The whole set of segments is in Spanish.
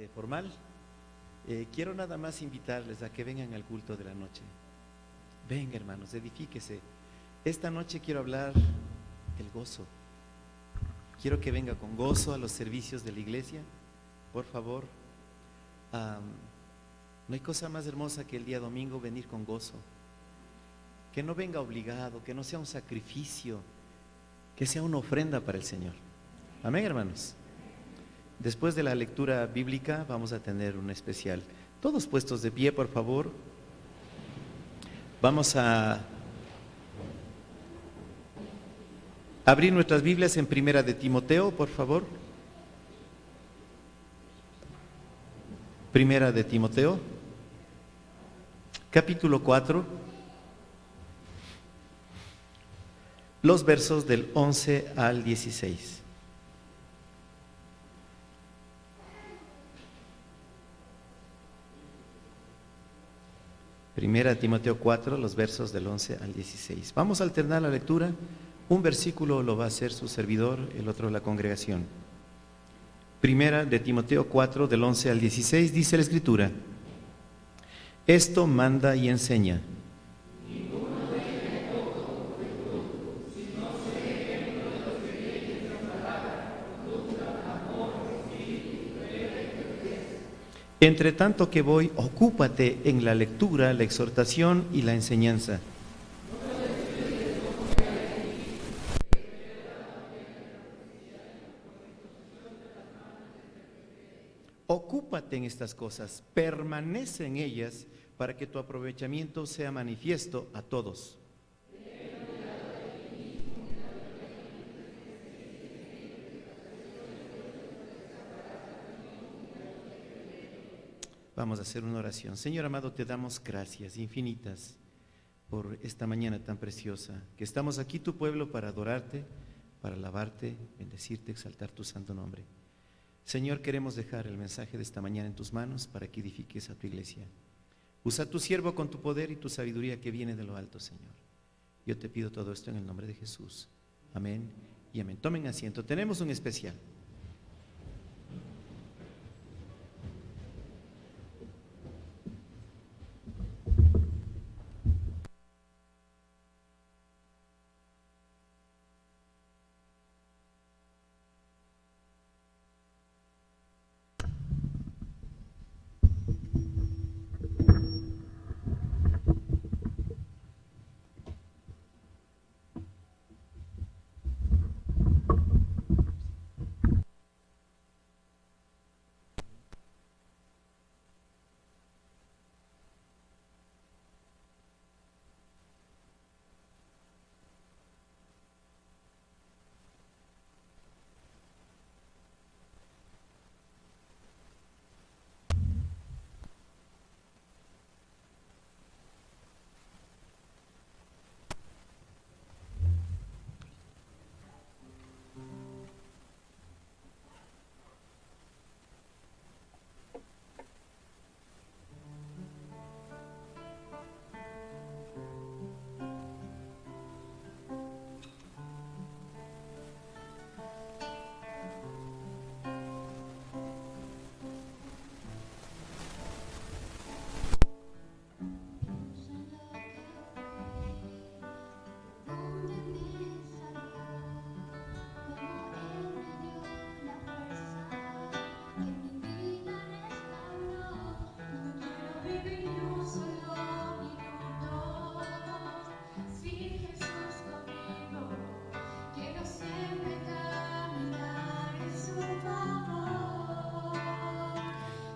Formal. Quiero nada más invitarles a que vengan al culto de la noche. Venga, hermanos, edifíquese. Esta noche quiero hablar del gozo. Quiero que venga con gozo a los servicios de la iglesia, por favor. No hay cosa más hermosa que el día domingo venir con gozo. Que no venga obligado, que no sea un sacrificio, que sea una ofrenda para el Señor. Amén, hermanos. Después de la lectura bíblica vamos a tener un especial. Todos puestos de pie, por favor. Vamos a abrir nuestras Biblias en Primera de Timoteo, por favor. Primera de Timoteo, capítulo 4, los versos del 11 al 16. Primera Timoteo 4, los versos del 11 al 16. Vamos a alternar la lectura. Un versículo lo va a hacer su servidor, el otro la congregación. Primera de Timoteo 4, del 11 al 16, dice la Escritura: esto manda y enseña. Entre tanto que voy, ocúpate en la lectura, la exhortación y la enseñanza. Ocúpate en estas cosas, permanece en ellas para que tu aprovechamiento sea manifiesto a todos. Vamos a hacer una oración. Señor amado, te damos gracias infinitas por esta mañana tan preciosa, que estamos aquí tu pueblo para adorarte, para alabarte, bendecirte, exaltar tu santo nombre. Señor, queremos dejar el mensaje de esta mañana en tus manos para que edifiques a tu iglesia. Usa a tu siervo con tu poder y tu sabiduría que viene de lo alto, Señor. Yo te pido todo esto en el nombre de Jesús. Amén y amén. Tomen asiento. Tenemos un especial.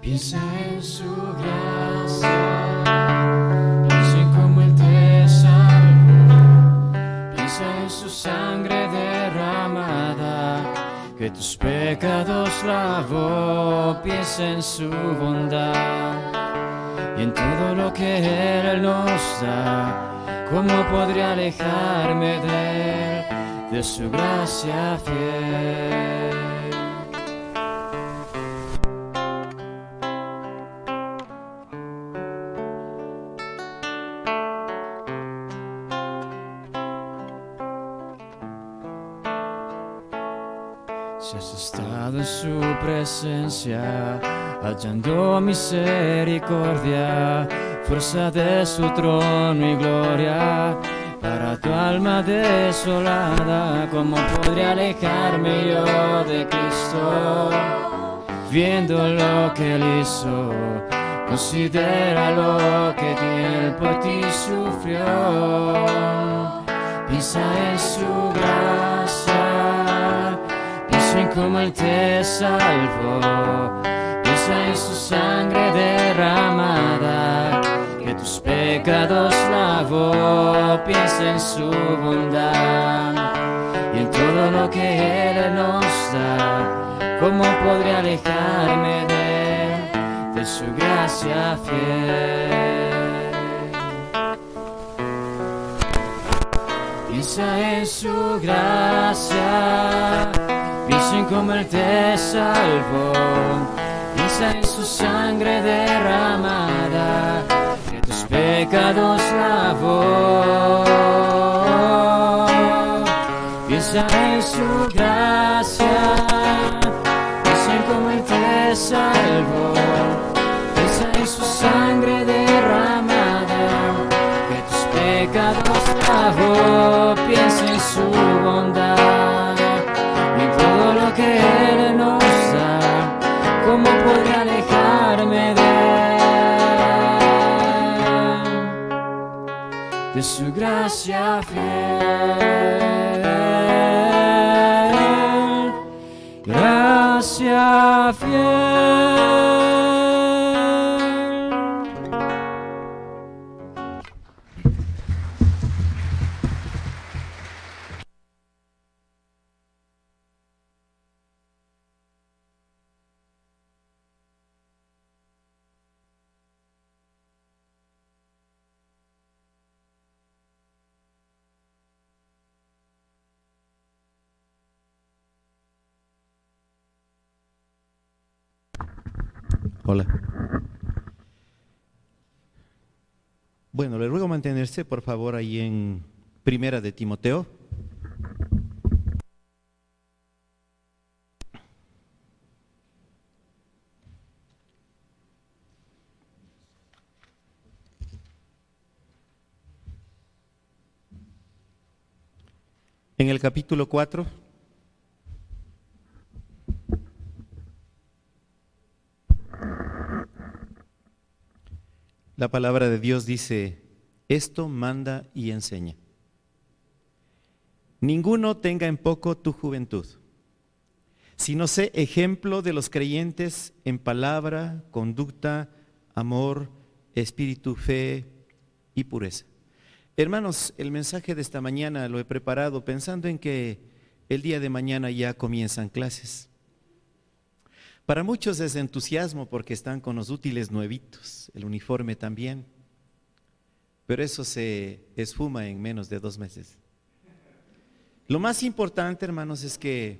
Piensa en su gracia, piensa en cómo Él te salvó, piensa en su sangre derramada, que tus pecados lavó, piensa en su bondad y en todo lo que Él nos da. ¿Cómo podría alejarme de Él, de su gracia fiel? Si has estado en su presencia, hallando misericordia, fuerza de su trono y gloria. Para tu alma desolada, ¿cómo podría alejarme yo de Cristo? Viendo lo que Él hizo, considera lo que Él por ti sufrió. Piensa en su gracia, piensa en cómo Él te salvó. Piensa en su sangre derramada, que tus pecados lavó. Piensa en su bondad y en todo lo que Él nos da. ¿Cómo podría alejarme de su gracia fiel? Piensa en su gracia, piensa en cómo Él te salvó. Piensa en su sangre derramada, que tus pecados lavó. Piensa en su gracia, piensa en cómo Él te salvó. Piensa en su sangre derramada, que tus pecados lavó. Piensa en su bondad y en todo lo que Él nos da. ¿Cómo podría alejarme de su gracia fiel? Gracia fiel. Hola. Bueno, le ruego mantenerse, por favor, ahí en Primera de Timoteo. En el capítulo 4. La palabra de Dios dice, esto manda y enseña. Ninguno tenga en poco tu juventud, sino sé ejemplo de los creyentes en palabra, conducta, amor, espíritu, fe y pureza. Hermanos, el mensaje de esta mañana lo he preparado pensando en que el día de mañana ya comienzan clases. Para muchos es entusiasmo porque están con los útiles nuevitos, el uniforme también, pero eso se esfuma en menos de 2 meses. Lo más importante, hermanos, es que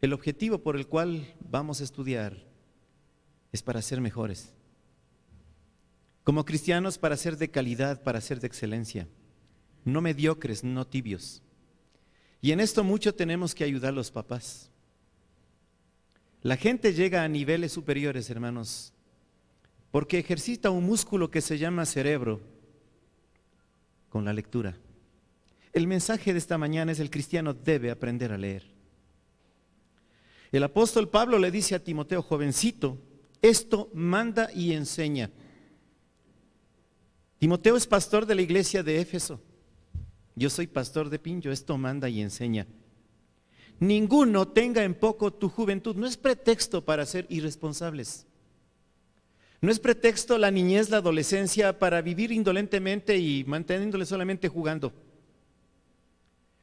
el objetivo por el cual vamos a estudiar es para ser mejores. Como cristianos, para ser de calidad, para ser de excelencia, no mediocres, no tibios. Y en esto mucho tenemos que ayudar a los papás. La gente llega a niveles superiores, hermanos, porque ejercita un músculo que se llama cerebro con la lectura. El mensaje de esta mañana es: el cristiano debe aprender a leer. El apóstol Pablo le dice a Timoteo, jovencito, esto manda y enseña. Timoteo es pastor de la iglesia de Éfeso. Yo soy pastor de Pincho, esto manda y enseña. Ninguno tenga en poco tu juventud. No es pretexto para ser irresponsables. No es pretexto la niñez, la adolescencia para vivir indolentemente y manteniéndole solamente jugando.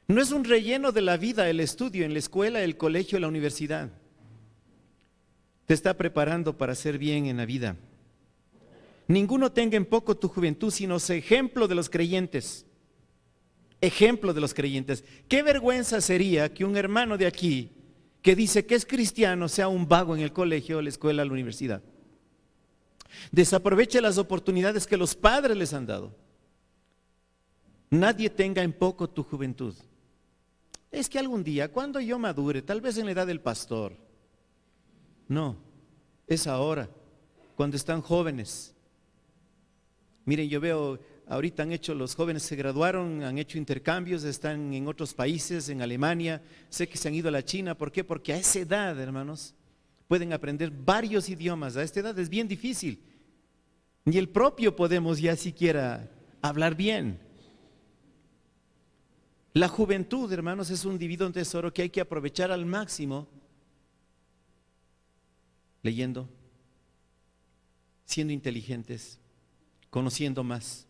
No es un relleno de la vida el estudio en la escuela, el colegio, la universidad. Te está preparando para hacer bien en la vida. Ninguno tenga en poco tu juventud, sino sé ejemplo de los creyentes. Ejemplo de los creyentes. Qué vergüenza sería que un hermano de aquí que dice que es cristiano sea un vago en el colegio, la escuela, la universidad. Desaproveche las oportunidades que los padres les han dado. Nadie tenga en poco tu juventud. Es que algún día, cuando yo madure, tal vez en la edad del pastor. No, es ahora, cuando están jóvenes. Miren, yo veo, ahorita los jóvenes se graduaron, han hecho intercambios, están en otros países, en Alemania, sé que se han ido a la China. ¿Por qué? Porque a esa edad, hermanos, pueden aprender varios idiomas. A esta edad es bien difícil. Ni el propio podemos ya siquiera hablar bien. La juventud, hermanos, es un divino tesoro que hay que aprovechar al máximo, leyendo, siendo inteligentes, conociendo más,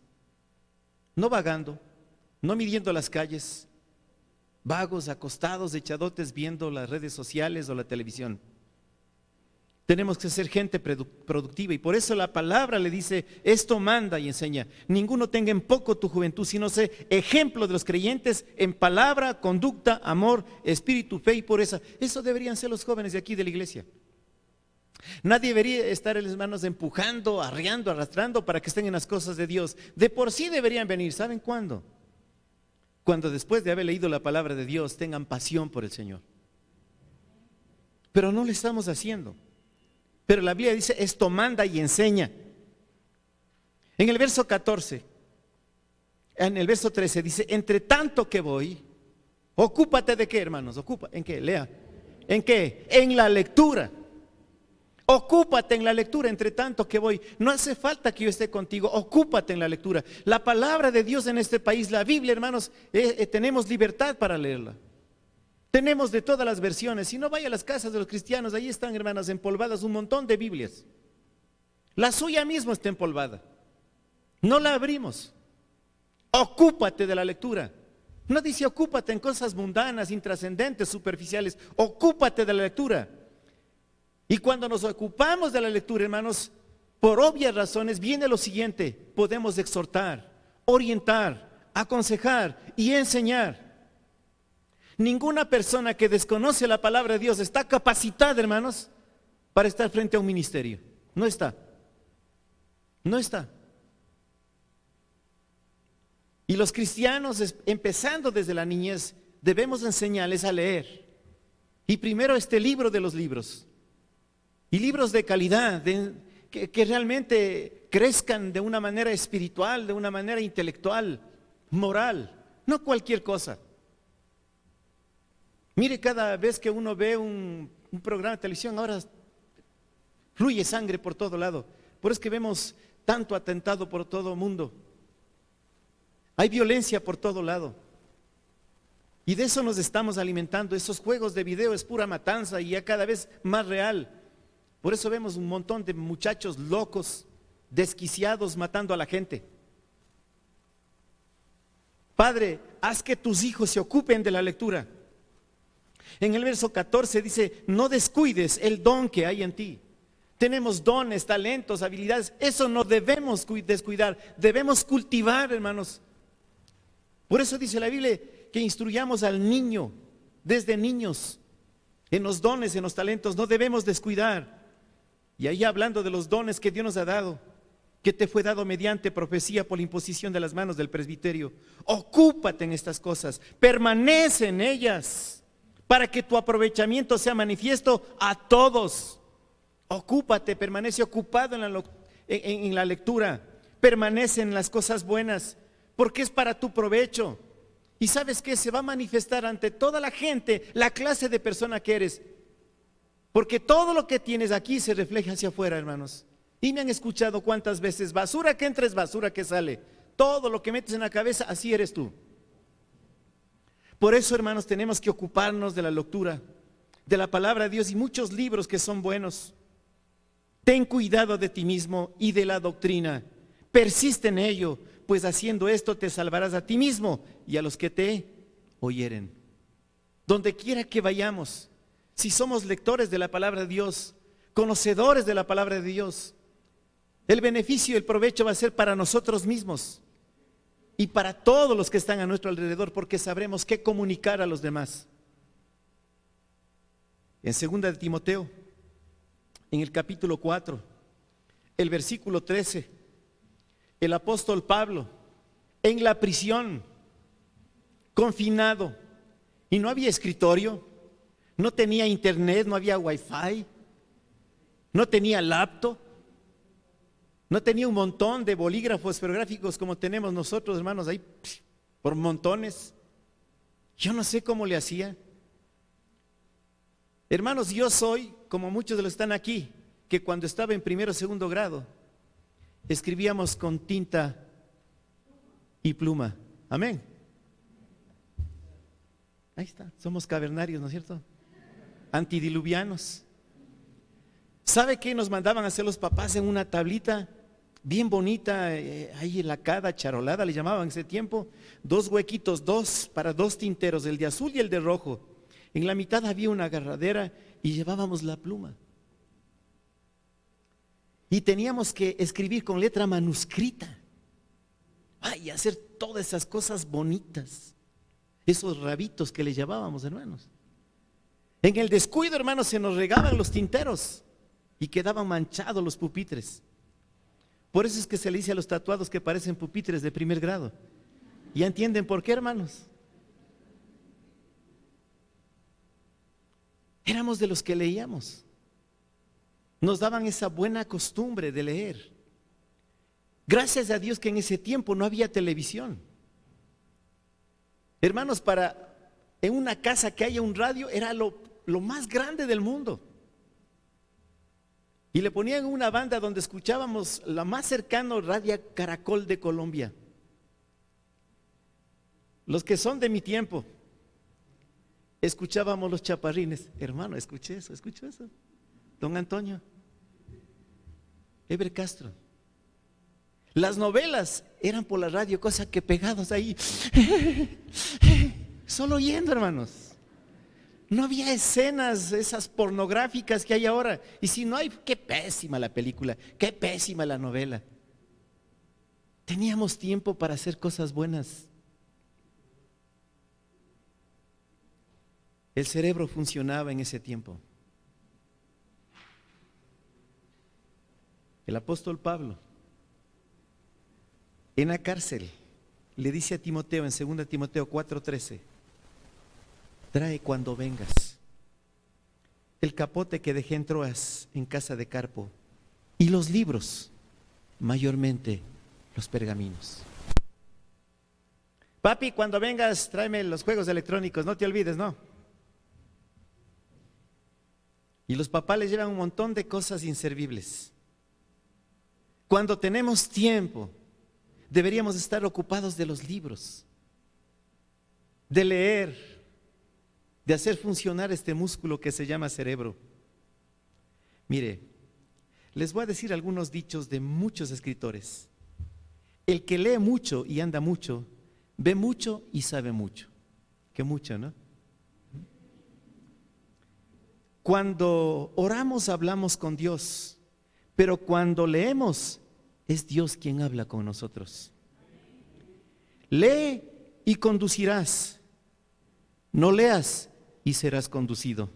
no vagando, no midiendo las calles, vagos, acostados, echadotes viendo las redes sociales o la televisión. Tenemos que ser gente productiva, y por eso la palabra le dice: esto manda y enseña. Ninguno tenga en poco tu juventud, sino sé ejemplo de los creyentes en palabra, conducta, amor, espíritu, fe y pureza. Eso deberían ser los jóvenes de aquí de la iglesia. Nadie debería estar, hermanos, empujando, arreando, arrastrando para que estén en las cosas de Dios. De por sí deberían venir. ¿Saben cuándo? Cuando después de haber leído la palabra de Dios tengan pasión por el Señor. Pero no lo estamos haciendo. Pero la Biblia dice: esto manda y enseña. En el verso 14, en el verso 13 dice: entre tanto que voy, ocúpate de qué, hermanos, ¿en qué? Lea. ¿En qué? En la lectura. Ocúpate en la lectura, entre tanto que voy. No hace falta que yo esté contigo, ocúpate en la lectura. La palabra de Dios en este país, la Biblia, hermanos, tenemos libertad para leerla. Tenemos de todas las versiones. Si no, vaya a las casas de los cristianos, ahí están, hermanas, empolvadas un montón de Biblias. La suya misma está empolvada. No la abrimos. Ocúpate de la lectura. No dice ocúpate en cosas mundanas, intrascendentes, superficiales. Ocúpate de la lectura. Y cuando nos ocupamos de la lectura, hermanos, por obvias razones viene lo siguiente: podemos exhortar, orientar, aconsejar y enseñar. Ninguna persona que desconoce la palabra de Dios está capacitada, hermanos, para estar frente a un ministerio. No está. No está. Y los cristianos, empezando desde la niñez, debemos enseñarles a leer. Y primero este libro de los libros. Y libros de calidad, que realmente crezcan de una manera espiritual, de una manera intelectual, moral, no cualquier cosa. Mire, cada vez que uno ve un programa de televisión, ahora fluye sangre por todo lado. Por eso es que vemos tanto atentado por todo el mundo. Hay violencia por todo lado. Y de eso nos estamos alimentando. Esos juegos de video es pura matanza y ya cada vez más real. Por eso vemos un montón de muchachos locos, desquiciados, matando a la gente. Padre, haz que tus hijos se ocupen de la lectura. En el verso 14 dice: no descuides el don que hay en ti. Tenemos dones, talentos, habilidades. Eso no debemos descuidar. Debemos cultivar, hermanos. Por eso dice la Biblia que instruyamos al niño desde niños en los dones, en los talentos. No debemos descuidar. Y ahí hablando de los dones que Dios nos ha dado, que te fue dado mediante profecía por la imposición de las manos del presbiterio. Ocúpate en estas cosas, permanece en ellas, para que tu aprovechamiento sea manifiesto a todos. Ocúpate, permanece ocupado en la lectura, permanece en las cosas buenas, porque es para tu provecho. Y sabes que se va a manifestar ante toda la gente la clase de persona que eres. Porque todo lo que tienes aquí se refleja hacia afuera, hermanos. Y me han escuchado cuántas veces: basura que entra es basura que sale. Todo lo que metes en la cabeza, así eres tú. Por eso, hermanos, tenemos que ocuparnos de la lectura, de la palabra de Dios y muchos libros que son buenos. Ten cuidado de ti mismo y de la doctrina. Persiste en ello, pues haciendo esto te salvarás a ti mismo y a los que te oyeren. Donde quiera que vayamos, si somos lectores de la palabra de Dios, conocedores de la palabra de Dios, el beneficio y el provecho va a ser para nosotros mismos y para todos los que están a nuestro alrededor, porque sabremos qué comunicar a los demás. En 2 de Timoteo, en el capítulo 4, el versículo 13, el apóstol Pablo, en la prisión, confinado, y no había escritorio, no tenía internet, no había wifi, No tenía laptop, no tenía un montón de bolígrafos esferográficos como tenemos nosotros, hermanos, ahí por montones. Yo no sé cómo le hacía. Hermanos, yo soy, como muchos de los que están aquí, que cuando estaba en primero o segundo grado, escribíamos con tinta y pluma. Amén. Ahí está, somos cavernarios, ¿no es cierto? Antidiluvianos. ¿Sabe qué nos mandaban a hacer los papás en una tablita bien bonita, ahí lacada, charolada, le llamaban en ese tiempo? 2 huequitos, 2 para 2 tinteros, el de azul y el de rojo. En la mitad había una agarradera y llevábamos la pluma. Y teníamos que escribir con letra manuscrita. Ay, hacer todas esas cosas bonitas. Esos rabitos que le llamábamos, hermanos. En el descuido, hermanos, se nos regaban los tinteros y quedaban manchados los pupitres. Por eso es que se le dice a los tatuados que parecen pupitres de primer grado. ¿Ya entienden por qué, hermanos? Éramos de los que leíamos. Nos daban esa buena costumbre de leer. Gracias a Dios que en ese tiempo no había televisión. Hermanos, en una casa que haya un radio era lo más grande del mundo. Y le ponían una banda donde escuchábamos la más cercana Radio Caracol de Colombia. Los que son de mi tiempo, escuchábamos los chaparrines. Hermano, escuchó eso. Don Antonio, Eber Castro. Las novelas eran por la radio, cosa que pegados ahí, solo oyendo, hermanos. No había escenas esas pornográficas que hay ahora. Y si no hay, qué pésima la película, qué pésima la novela. Teníamos tiempo para hacer cosas buenas. El cerebro funcionaba en ese tiempo. El apóstol Pablo, en la cárcel, le dice a Timoteo en 2 Timoteo 4:13: trae cuando vengas el capote que dejé en Troas en casa de Carpo y los libros, mayormente los pergaminos. Papi, cuando vengas tráeme los juegos electrónicos, no te olvides, ¿no? Y los papás les llevan un montón de cosas inservibles. Cuando tenemos tiempo, deberíamos estar ocupados de los libros, de leer, de hacer funcionar este músculo que se llama cerebro. Mire, les voy a decir algunos dichos de muchos escritores. El que lee mucho y anda mucho, ve mucho y sabe mucho. Qué mucho, ¿no? Cuando oramos hablamos con Dios, pero cuando leemos es Dios quien habla con nosotros. Lee y conducirás, no leas y serás conducido.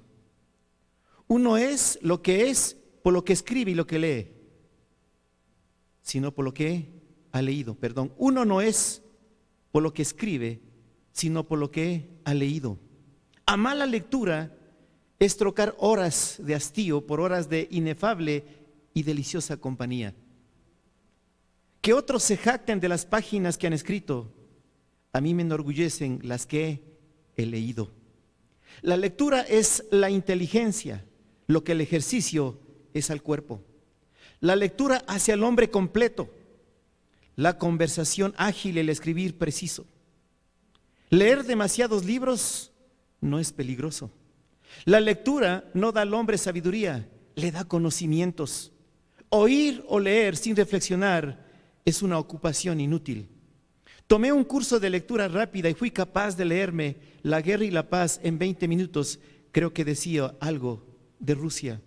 Uno es lo que es por lo que escribe y lo que lee, sino por lo que ha leído. Perdón, uno no es por lo que escribe, sino por lo que ha leído. A mala lectura es trocar horas de hastío por horas de inefable y deliciosa compañía. Que otros se jacten de las páginas que han escrito, a mí me enorgullecen las que he leído. La lectura es la inteligencia, lo que el ejercicio es al cuerpo. La lectura hace al hombre completo, la conversación ágil, el escribir preciso. Leer demasiados libros no es peligroso. La lectura no da al hombre sabiduría, le da conocimientos. Oír o leer sin reflexionar es una ocupación inútil. Tomé un curso de lectura rápida y fui capaz de leerme La guerra y la paz en 20 minutos. Creo que decía algo de Rusia.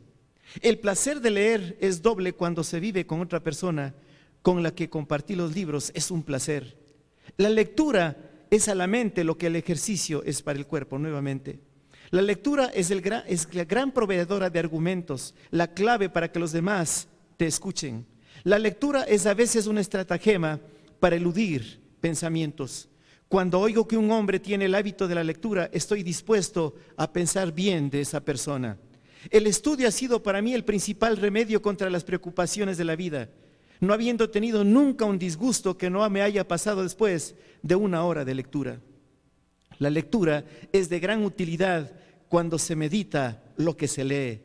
El placer de leer es doble cuando se vive con otra persona con la que compartir los libros es un placer. La lectura es a la mente lo que el ejercicio es para el cuerpo. Nuevamente, la lectura es la gran proveedora de argumentos, la clave para que los demás te escuchen. La lectura es a veces una estratagema para eludir pensamientos. Cuando oigo que un hombre tiene el hábito de la lectura, estoy dispuesto a pensar bien de esa persona. El estudio ha sido para mí el principal remedio contra las preocupaciones de la vida, no habiendo tenido nunca un disgusto que no me haya pasado después de una hora de lectura. La lectura es de gran utilidad cuando se medita lo que se lee.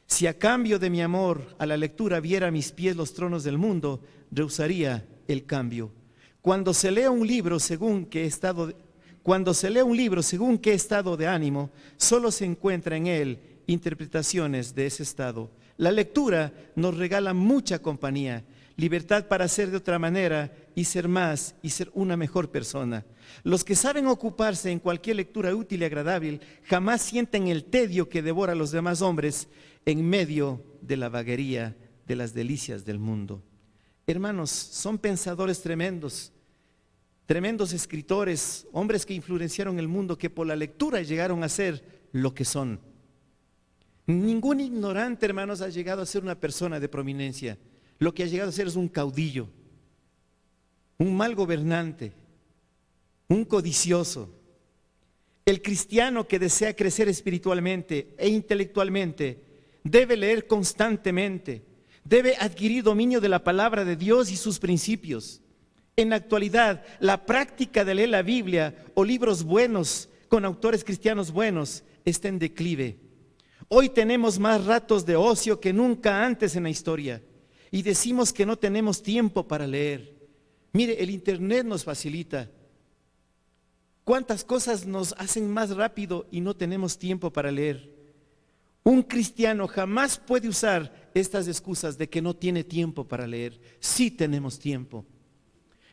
Si a cambio de mi amor a la lectura viera a mis pies los tronos del mundo, rehusaría el cambio. Cuando se lee un libro según qué estado de ánimo, solo se encuentra en él interpretaciones de ese estado. La lectura nos regala mucha compañía, libertad para ser de otra manera y ser más y ser una mejor persona. Los que saben ocuparse en cualquier lectura útil y agradable jamás sienten el tedio que devora a los demás hombres en medio de la vaguería de las delicias del mundo. Hermanos, son pensadores tremendos, tremendos escritores, hombres que influenciaron el mundo, que por la lectura llegaron a ser lo que son. Ningún ignorante, hermanos, ha llegado a ser una persona de prominencia. Lo que ha llegado a ser es un caudillo, un mal gobernante, un codicioso. El cristiano que desea crecer espiritualmente e intelectualmente debe leer constantemente, debe adquirir dominio de la palabra de Dios y sus principios. En la actualidad, la práctica de leer la Biblia o libros buenos con autores cristianos buenos está en declive. Hoy tenemos más ratos de ocio que nunca antes en la historia y decimos que no tenemos tiempo para leer. Mire, el internet nos facilita. ¿Cuántas cosas nos hacen más rápido y no tenemos tiempo para leer? Un cristiano jamás puede usar estas excusas de que no tiene tiempo para leer. Sí tenemos tiempo.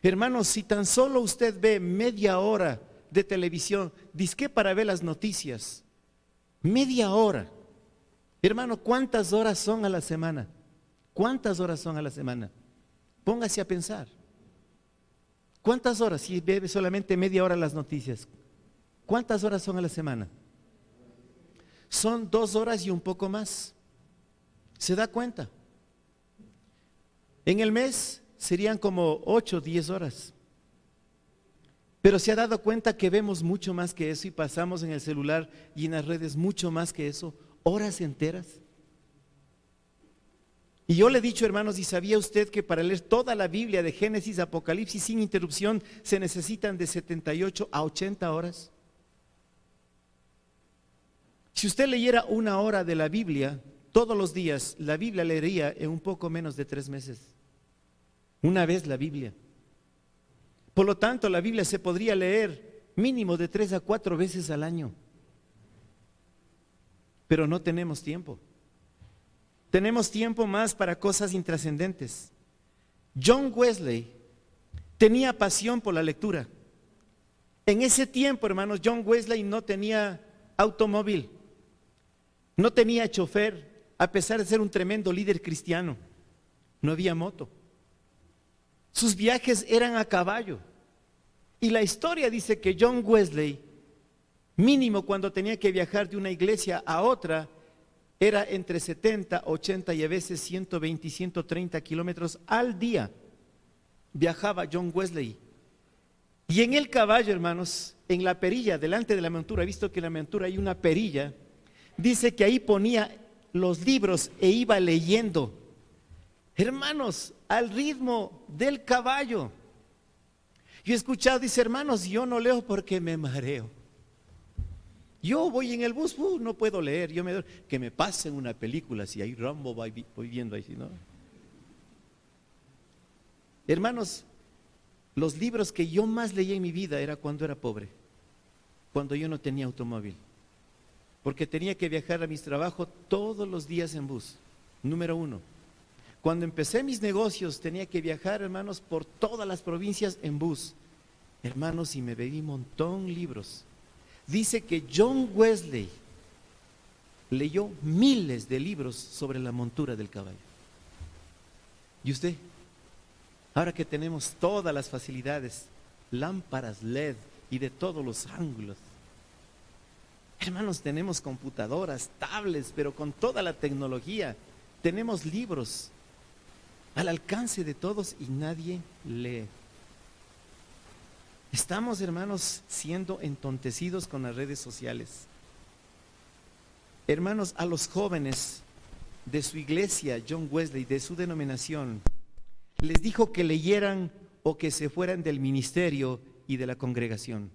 Hermanos, si tan solo usted ve media hora de televisión, dizque para ver las noticias, media hora. Hermano, ¿cuántas horas son a la semana? ¿Cuántas horas son a la semana? Póngase a pensar. ¿Cuántas horas? Si ve solamente media hora las noticias, ¿cuántas horas son a la semana? Son 2 horas y un poco más. ¿Se da cuenta? En el mes serían como 8 o 10 horas. Pero se ha dado cuenta que vemos mucho más que eso y pasamos en el celular y en las redes mucho más que eso, horas enteras. Y yo le he dicho, hermanos, ¿y sabía usted que para leer toda la Biblia de Génesis a Apocalipsis sin interrupción se necesitan de 78 a 80 horas? Si usted leyera 1 hora de la Biblia todos los días, la Biblia leería en un poco menos de 3 meses. Una vez la Biblia. Por lo tanto, la Biblia se podría leer mínimo de 3 a 4 veces al año. Pero no tenemos tiempo. Tenemos tiempo más para cosas intrascendentes. John Wesley tenía pasión por la lectura. En ese tiempo, hermanos, John Wesley no tenía automóvil, no tenía chofer, a pesar de ser un tremendo líder cristiano. No había moto. Sus viajes eran a caballo. Y la historia dice que John Wesley, mínimo cuando tenía que viajar de una iglesia a otra, era entre 70, 80 y a veces 120 y 130 kilómetros al día. Viajaba John Wesley. Y en el caballo, hermanos, en la perilla, delante de la montura, visto que en la montura hay una perilla, dice que ahí ponía los libros e iba leyendo. Hermanos, al ritmo del caballo. Yo he escuchado, dice, hermanos, yo no leo porque me mareo. Yo voy en el bus, no puedo leer, que me pasen una película, si hay Rambo voy viendo ahí, ¿no? Hermanos, los libros que yo más leí en mi vida era cuando era pobre, cuando yo no tenía automóvil, porque tenía que viajar a mis trabajos todos los días en bus, número 1. Cuando empecé mis negocios tenía que viajar, hermanos, por todas las provincias en bus. Hermanos, y me bebí un montón de libros. Dice que John Wesley leyó miles de libros sobre la montura del caballo. ¿Y usted? Ahora que tenemos todas las facilidades, lámparas LED y de todos los ángulos. Hermanos, tenemos computadoras, tablets, pero con toda la tecnología. Tenemos libros al alcance de todos y nadie lee. Estamos, hermanos, siendo entontecidos con las redes sociales. hermanos, a los jóvenes de su iglesia, John Wesley, de su denominación, les dijo que leyeran o que se fueran del ministerio y de la congregación.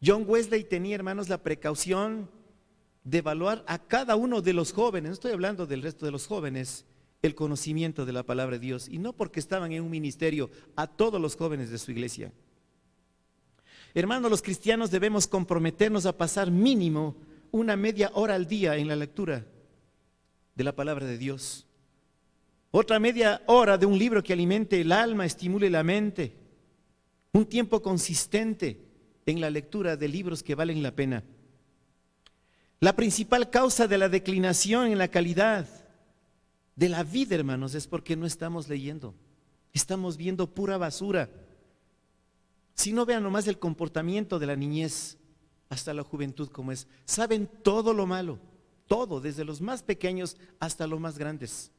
John Wesley tenía, hermanos, la precaución de evaluar a cada uno de los jóvenes, no estoy hablando del resto de los jóvenes, el conocimiento de la palabra de Dios, y no porque estaban en un ministerio, a todos los jóvenes de su iglesia. Hermanos, los cristianos debemos comprometernos a pasar mínimo una media hora al día en la lectura de la palabra de Dios. Otra media hora de un libro que alimente el alma, estimule la mente. Un tiempo consistente en la lectura de libros que valen la pena. La principal causa de la declinación en la calidad de la vida, hermanos, es porque no estamos leyendo. Estamos viendo pura basura. Si no, vean nomás el comportamiento de la niñez hasta la juventud como es. Saben todo lo malo, todo, desde los más pequeños hasta los más grandes.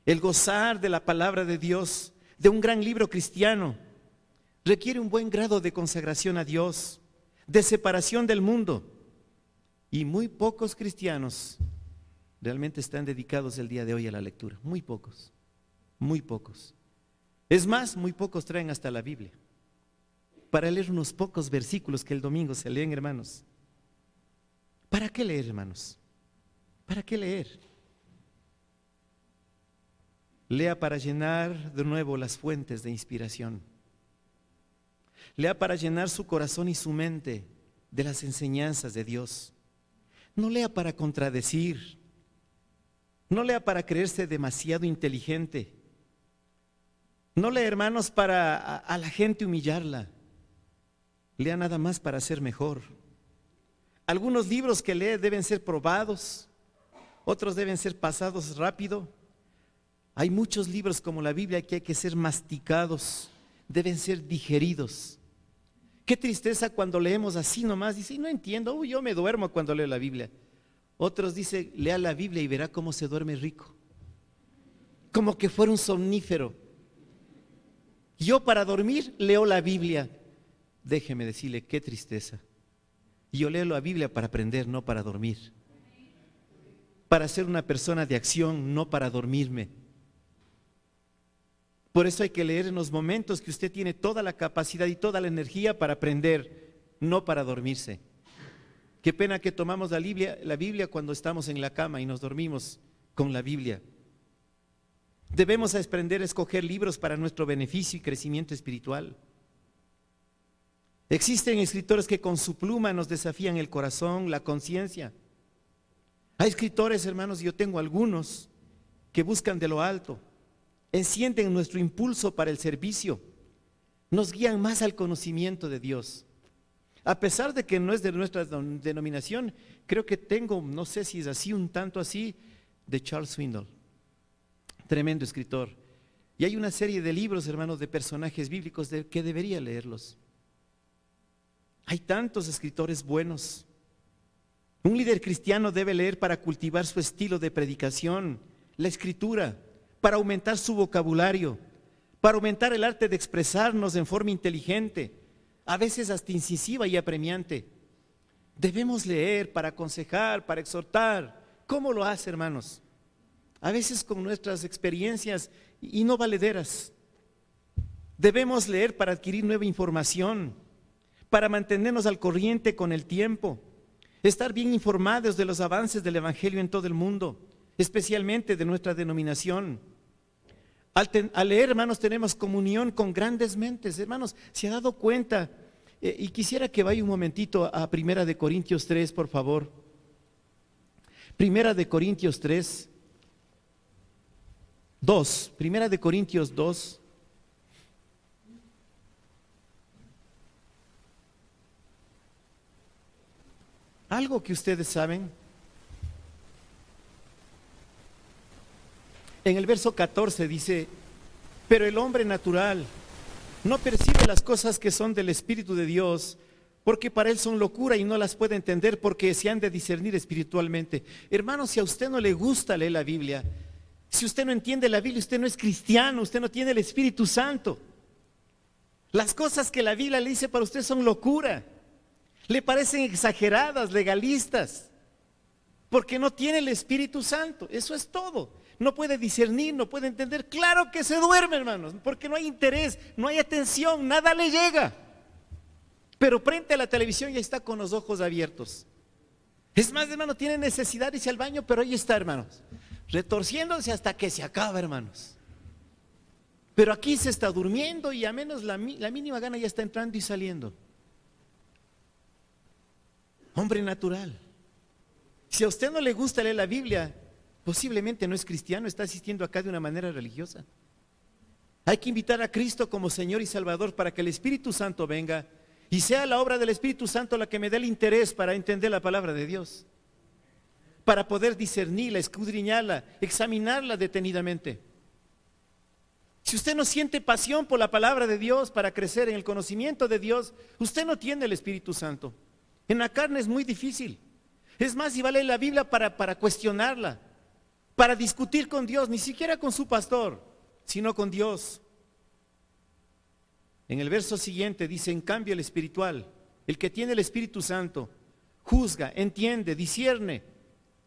El gozar de la palabra de Dios, de un gran libro cristiano, requiere un buen grado de consagración a Dios, de separación del mundo. Y muy pocos cristianos realmente están dedicados el día de hoy a la lectura. Muy pocos, muy pocos. Es más, muy pocos traen hasta la Biblia para leer unos pocos versículos que el domingo se leen, hermanos. ¿Para qué leer, hermanos? ¿Para qué leer? Lea para llenar de nuevo las fuentes de inspiración. Lea para llenar su corazón y su mente de las enseñanzas de Dios. No lea para contradecir. No lea para creerse demasiado inteligente. No lea, hermanos, para a la gente humillarla. Lea nada más para ser mejor. Algunos libros que lee deben ser probados, otros deben ser pasados rápido. Hay muchos libros como la Biblia que hay que ser masticados, deben ser digeridos. Qué tristeza cuando leemos así nomás, dice, no entiendo, yo me duermo cuando leo la Biblia. Otros dicen, lea la Biblia y verá cómo se duerme rico, como que fuera un somnífero. Yo para dormir leo la Biblia. Déjeme decirle, qué tristeza. Yo leo la Biblia para aprender, no para dormir. Para ser una persona de acción, no para dormirme. Por eso hay que leer en los momentos que usted tiene toda la capacidad y toda la energía para aprender, no para dormirse. Qué pena que tomamos la Biblia cuando estamos en la cama y nos dormimos con la Biblia. Debemos aprender a escoger libros para nuestro beneficio y crecimiento espiritual. Existen escritores que con su pluma nos desafían el corazón, la conciencia. Hay escritores, hermanos, yo tengo algunos que buscan de lo alto, encienden nuestro impulso para el servicio, nos guían más al conocimiento de Dios. A pesar de que no es de nuestra denominación, creo que tengo, no sé si es así, un tanto así, de Charles Swindoll, tremendo escritor. Y hay una serie de libros, hermanos, de personajes bíblicos que debería leerlos. Hay tantos escritores buenos. Un líder cristiano debe leer para cultivar su estilo de predicación, la escritura, para aumentar su vocabulario, para aumentar el arte de expresarnos en forma inteligente, a veces hasta incisiva y apremiante. Debemos leer para aconsejar, para exhortar. ¿Cómo lo hace, hermanos? A veces con nuestras experiencias y no valederas. Debemos leer para adquirir nueva información, para mantenernos al corriente con el tiempo, estar bien informados de los avances del Evangelio en todo el mundo, especialmente de nuestra denominación. Al leer, hermanos, tenemos comunión con grandes mentes. Hermanos, ¿se ha dado cuenta? Y quisiera que vaya un momentito a 1 Corintios 3, por favor. 1 Corintios 3, 2. 1 Corintios 2. Algo que ustedes saben. En el verso 14 dice, pero el hombre natural no percibe las cosas que son del Espíritu de Dios, porque para él son locura y no las puede entender porque se han de discernir espiritualmente. Hermanos, si a usted no le gusta leer la Biblia, si usted no entiende la Biblia, usted no es cristiano, usted no tiene el Espíritu Santo. Las cosas que la Biblia le dice para usted son locura. Le parecen exageradas, legalistas. porque no tiene el Espíritu Santo. Eso es todo. No puede discernir, no puede entender. Claro que se duerme, hermanos, porque no hay interés, no hay atención, nada le llega. Pero frente a la televisión ya está con los ojos abiertos. Es más, hermano, tiene necesidad de irse al baño, pero ahí está, hermanos, retorciéndose hasta que se acaba, hermanos. Pero aquí se está durmiendo y a menos la mínima gana ya está entrando y saliendo. Hombre natural. Si a usted no le gusta leer la Biblia, posiblemente no es cristiano, está asistiendo acá de una manera religiosa. Hay que invitar a Cristo como Señor y Salvador para que el Espíritu Santo venga y sea la obra del Espíritu Santo la que me dé el interés para entender la palabra de Dios, para poder discernirla, escudriñarla, examinarla detenidamente. Si usted no siente pasión por la palabra de Dios para crecer en el conocimiento de Dios, usted no tiene el Espíritu Santo. En la carne es muy difícil. Es más, si va a leer la Biblia para cuestionarla, para discutir con Dios, ni siquiera con su pastor, sino con Dios. En el verso siguiente dice: en cambio el espiritual, el que tiene el Espíritu Santo, juzga, entiende, discierne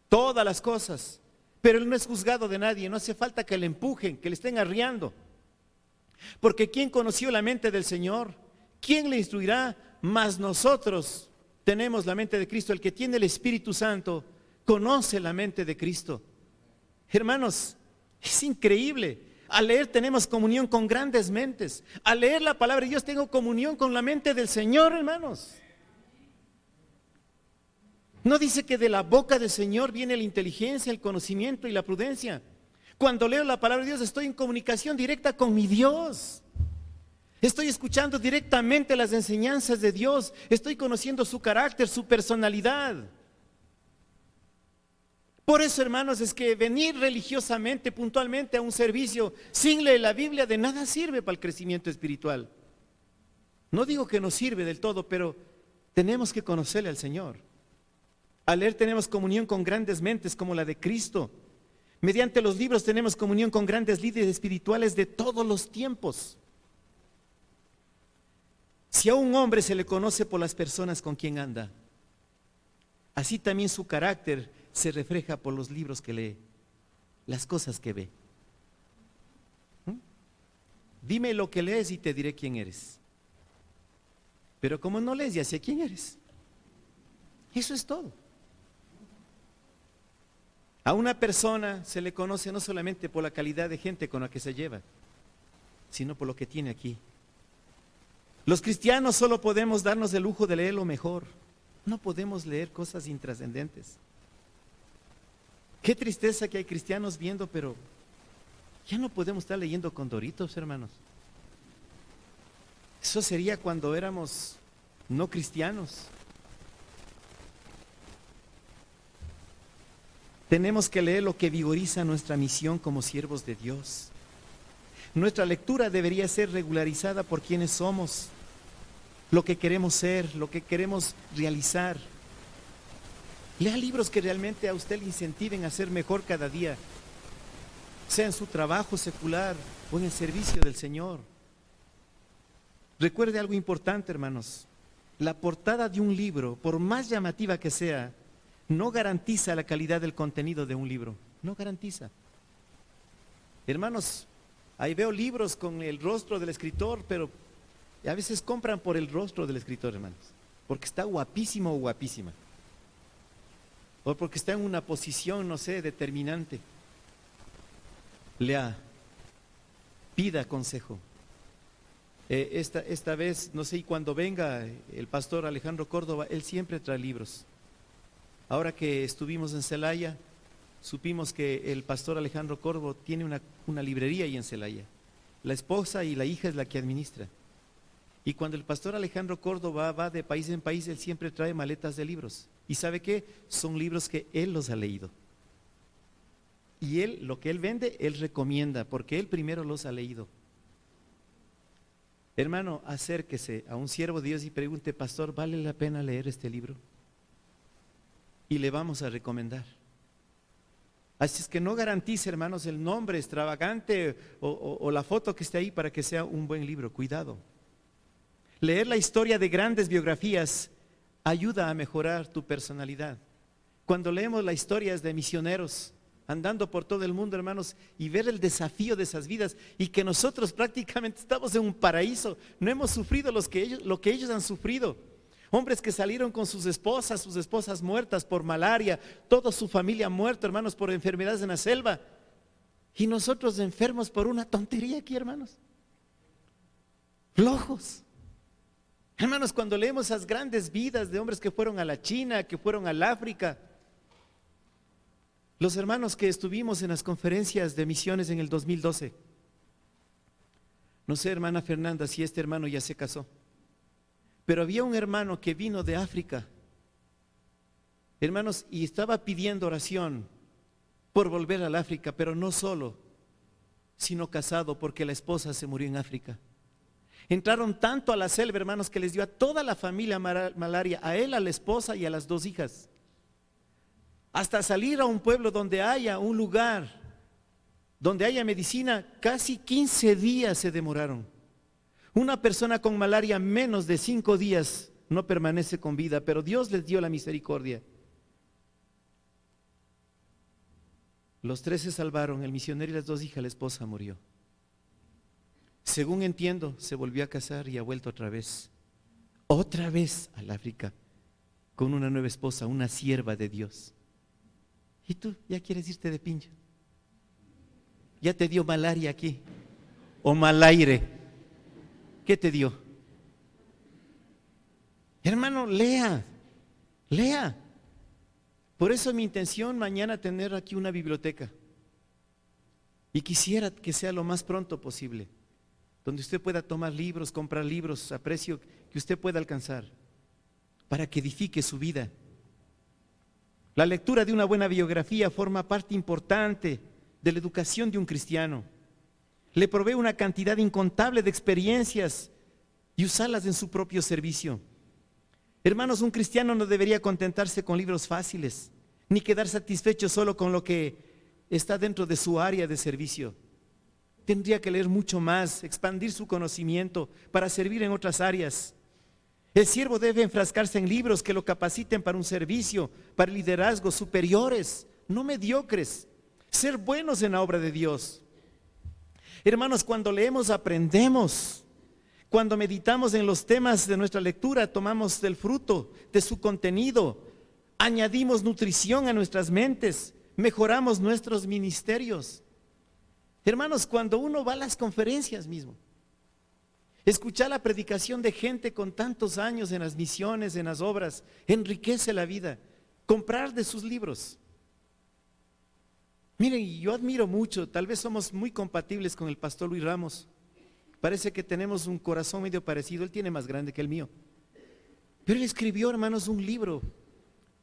todas las cosas, pero él no es juzgado de nadie, no hace falta que le empujen, que le estén arriando. Porque ¿quién conoció la mente del Señor? ¿Quién le instruirá? Mas nosotros tenemos la mente de Cristo. El que tiene el Espíritu Santo conoce la mente de Cristo. Hermanos, es increíble. Al leer tenemos comunión con grandes mentes. Al leer la palabra de Dios tengo comunión con la mente del Señor, hermanos. No dice que de la boca del Señor viene la inteligencia, el conocimiento y la prudencia. Cuando leo la palabra de Dios estoy en comunicación directa con mi Dios. Estoy escuchando directamente las enseñanzas de Dios. Estoy conociendo su carácter, su personalidad. Por eso, hermanos, es que venir religiosamente, puntualmente a un servicio sin leer la Biblia de nada sirve para el crecimiento espiritual. No digo que no sirve del todo, pero tenemos que conocerle al Señor. Al leer tenemos comunión con grandes mentes como la de Cristo. Mediante los libros tenemos comunión con grandes líderes espirituales de todos los tiempos. Si a un hombre se le conoce por las personas con quien anda, así también su carácter se refleja por los libros que lee, las cosas que ve. Dime lo que lees y te diré quién eres. Pero como no lees, ya sé quién eres. Eso es todo. A una persona se le conoce no solamente por la calidad de gente con la que se lleva, sino por lo que tiene aquí. Los cristianos solo podemos darnos el lujo de leer lo mejor. No podemos leer cosas intrascendentes. Qué tristeza que hay cristianos viendo, pero ya no podemos estar leyendo Condoritos, hermanos. Eso sería cuando éramos no cristianos. Tenemos que leer lo que vigoriza nuestra misión como siervos de Dios. Nuestra lectura debería ser regularizada por quienes somos, lo que queremos ser, lo que queremos realizar. Lea libros que realmente a usted le incentiven a ser mejor cada día, sea en su trabajo secular o en el servicio del Señor. Recuerde algo importante, hermanos: la portada de un libro, por más llamativa que sea, no garantiza la calidad del contenido de un libro, no garantiza. Hermanos, ahí veo libros con el rostro del escritor, pero a veces compran por el rostro del escritor, hermanos, porque está guapísimo o guapísima, o porque está en una posición, no sé, determinante. Lea, pida consejo. Esta vez, no sé, y cuando venga el pastor Alejandro Córdoba, él siempre trae libros. Ahora que estuvimos en Celaya, supimos que el pastor Alejandro Córdoba tiene una librería ahí en Celaya. La esposa y la hija es la que administra. Y cuando el pastor Alejandro Córdoba va de país en país, él siempre trae maletas de libros. ¿Y sabe qué? Son libros que él los ha leído. Y él, lo que él vende, él recomienda, porque él primero los ha leído. Hermano, acérquese a un siervo de Dios y pregunte: pastor, ¿vale la pena leer este libro? Y le vamos a recomendar. Así es que no garantice, hermanos, el nombre extravagante o la foto que esté ahí para que sea un buen libro. Cuidado. Leer la historia de grandes biografías ayuda a mejorar tu personalidad. Cuando leemos las historias de misioneros andando por todo el mundo, hermanos, y ver el desafío de esas vidas, y que nosotros prácticamente estamos en un paraíso, no hemos sufrido lo que ellos han sufrido. Hombres que salieron con sus esposas muertas por malaria, toda su familia muerta, hermanos, por enfermedades en la selva, y nosotros enfermos por una tontería aquí, hermanos, flojos. Hermanos, cuando leemos esas grandes vidas de hombres que fueron a la China, que fueron al África, los hermanos que estuvimos en las conferencias de misiones en el 2012, no sé, hermana Fernanda, si este hermano ya se casó, pero había un hermano que vino de África, hermanos, y estaba pidiendo oración por volver al África, pero no solo, sino casado, porque la esposa se murió en África. Entraron tanto a la selva, hermanos, que les dio a toda la familia malaria, a él, a la esposa y a las 2 hijas. Hasta salir a un pueblo donde haya un lugar, donde haya medicina, casi 15 días se demoraron. Una persona con malaria menos de 5 días no permanece con vida, pero Dios les dio la misericordia. Los 3 se salvaron, el misionero y las 2 hijas, la esposa murió. Según entiendo, se volvió a casar y ha vuelto otra vez al África, con una nueva esposa, una sierva de Dios. ¿Y tú ya quieres irte de pincho? ¿Ya te dio malaria aquí? ¿O mal aire? ¿Qué te dio? Hermano, lea. Por eso mi intención mañana tener aquí una biblioteca. Y quisiera que sea lo más pronto posible, donde usted pueda tomar libros, comprar libros a precio que usted pueda alcanzar, para que edifique su vida. La lectura de una buena biografía forma parte importante de la educación de un cristiano. Le provee una cantidad incontable de experiencias y usarlas en su propio servicio. Hermanos, un cristiano no debería contentarse con libros fáciles, ni quedar satisfecho solo con lo que está dentro de su área de servicio. Tendría que leer mucho más, expandir su conocimiento para servir en otras áreas. El siervo debe enfrascarse en libros que lo capaciten para un servicio, para liderazgos superiores, no mediocres, ser buenos en la obra de Dios. Hermanos, cuando leemos aprendemos. Cuando meditamos en los temas de nuestra lectura, tomamos del fruto de su contenido, añadimos nutrición a nuestras mentes, mejoramos nuestros ministerios. Hermanos, cuando uno va a las conferencias mismo, escuchar la predicación de gente con tantos años en las misiones, en las obras, enriquece la vida. Comprar de sus libros. Miren, yo admiro mucho, tal vez somos muy compatibles con el pastor Luis Ramos. Parece que tenemos un corazón medio parecido, él tiene más grande que el mío. Pero él escribió, hermanos, un libro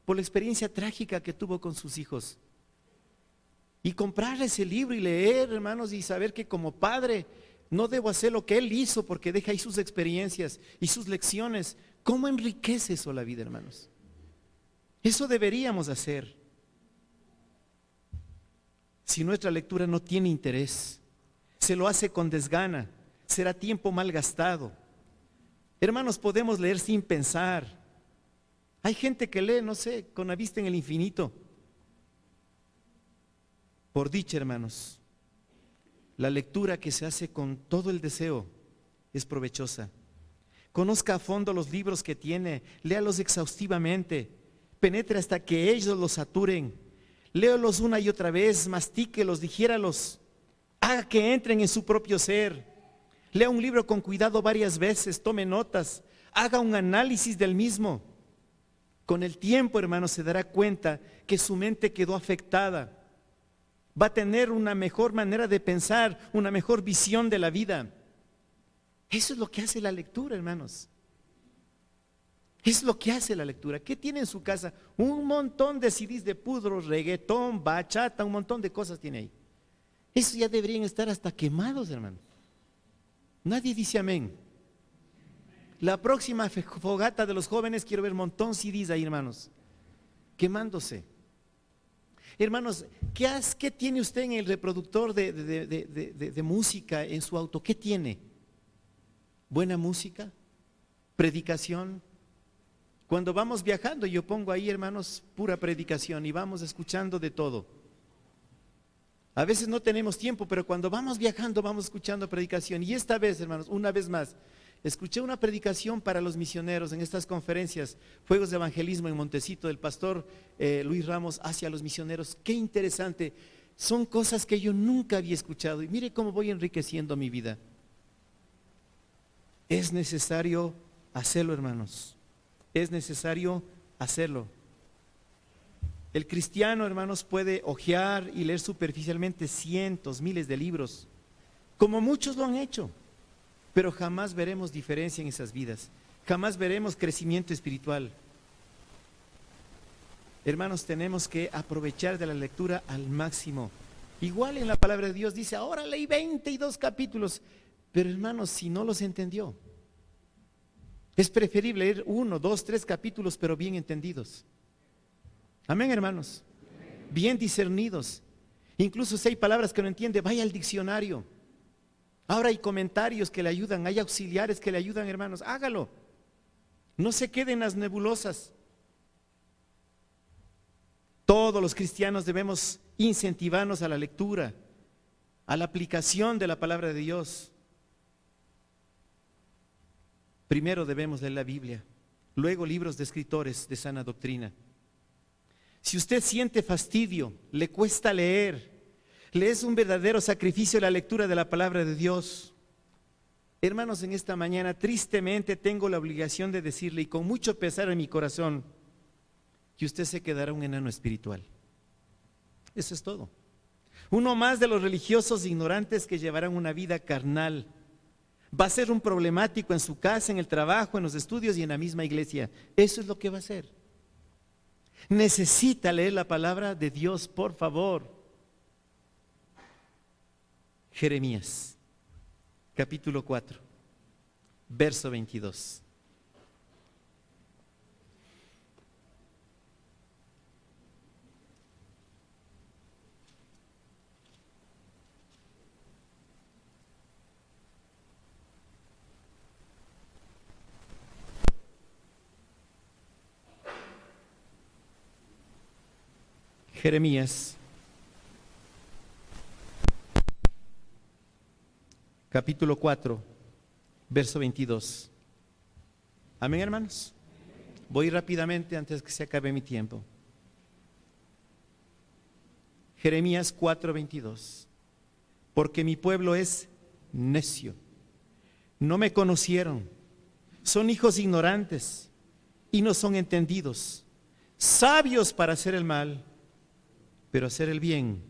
por la experiencia trágica que tuvo con sus hijos. Y comprar ese libro y leer, hermanos, y saber que como padre no debo hacer lo que él hizo, porque deja ahí sus experiencias y sus lecciones. ¿Cómo enriquece eso la vida, hermanos? Eso deberíamos hacer. Si nuestra lectura no tiene interés, se lo hace con desgana, será tiempo mal gastado. Hermanos, podemos leer sin pensar. Hay gente que lee, no sé, con la vista en el infinito. Por dicha, hermanos, la lectura que se hace con todo el deseo es provechosa. Conozca a fondo los libros que tiene, léalos exhaustivamente, penetre hasta que ellos los saturen, léalos una y otra vez, mastíquelos, digiéralos, haga que entren en su propio ser. Lea un libro con cuidado varias veces, tome notas, haga un análisis del mismo. Con el tiempo, hermanos, se dará cuenta que su mente quedó afectada. Va a tener una mejor manera de pensar, una mejor visión de la vida. Eso es lo que hace la lectura, hermanos. Es lo que hace la lectura. ¿Qué tiene en su casa? Un montón de CDs de pudros, reggaetón, bachata, un montón de cosas tiene ahí. Esos ya deberían estar hasta quemados, hermano. Nadie dice amén. La próxima fogata de los jóvenes quiero ver un montón de CDs ahí, hermanos, quemándose. Hermanos, ¿qué tiene usted en el reproductor de música en su auto? ¿Qué tiene? ¿Buena música? ¿Predicación? Cuando vamos viajando, yo pongo ahí, hermanos, pura predicación y vamos escuchando de todo. A veces no tenemos tiempo, pero cuando vamos viajando vamos escuchando predicación. Y esta vez, hermanos, una vez más, escuché una predicación para los misioneros en estas conferencias, Fuegos de Evangelismo en Montecito, del pastor Luis Ramos hacia los misioneros. Qué interesante, son cosas que yo nunca había escuchado y mire cómo voy enriqueciendo mi vida. Es necesario hacerlo, hermanos, es necesario hacerlo. El cristiano, hermanos, puede hojear y leer superficialmente cientos, miles de libros, como muchos lo han hecho. Pero jamás veremos diferencia en esas vidas, jamás veremos crecimiento espiritual. Hermanos, tenemos que aprovechar de la lectura al máximo. Igual en la palabra de Dios dice, ahora leí 22 capítulos, pero hermanos, si no los entendió, es preferible leer 1, 2, 3 capítulos, pero bien entendidos. Amén, hermanos, bien discernidos. Incluso si hay palabras que no entiende, vaya al diccionario. Ahora hay comentarios que le ayudan, hay auxiliares que le ayudan, hermanos, hágalo. No se queden en las nebulosas. Todos los cristianos debemos incentivarnos a la lectura, a la aplicación de la palabra de Dios. Primero debemos leer la Biblia, luego libros de escritores de sana doctrina. Si usted siente fastidio, le cuesta leer, le es un verdadero sacrificio la lectura de la palabra de Dios. Hermanos, en esta mañana tristemente tengo la obligación de decirle y con mucho pesar en mi corazón que usted se quedará un enano espiritual. Eso es todo. Uno más de los religiosos ignorantes que llevarán una vida carnal. Va a ser un problemático en su casa, en el trabajo, en los estudios y en la misma iglesia. Eso es lo que va a ser. Necesita leer la palabra de Dios, por favor. Jeremías, capítulo 4, verso 22. Jeremías, capítulo 4, verso 22. Amén, hermanos. Voy rápidamente antes que se acabe mi tiempo. Jeremías 4, 22. Porque mi pueblo es necio, no me conocieron, son hijos ignorantes y no son entendidos, sabios para hacer el mal, pero hacer el bien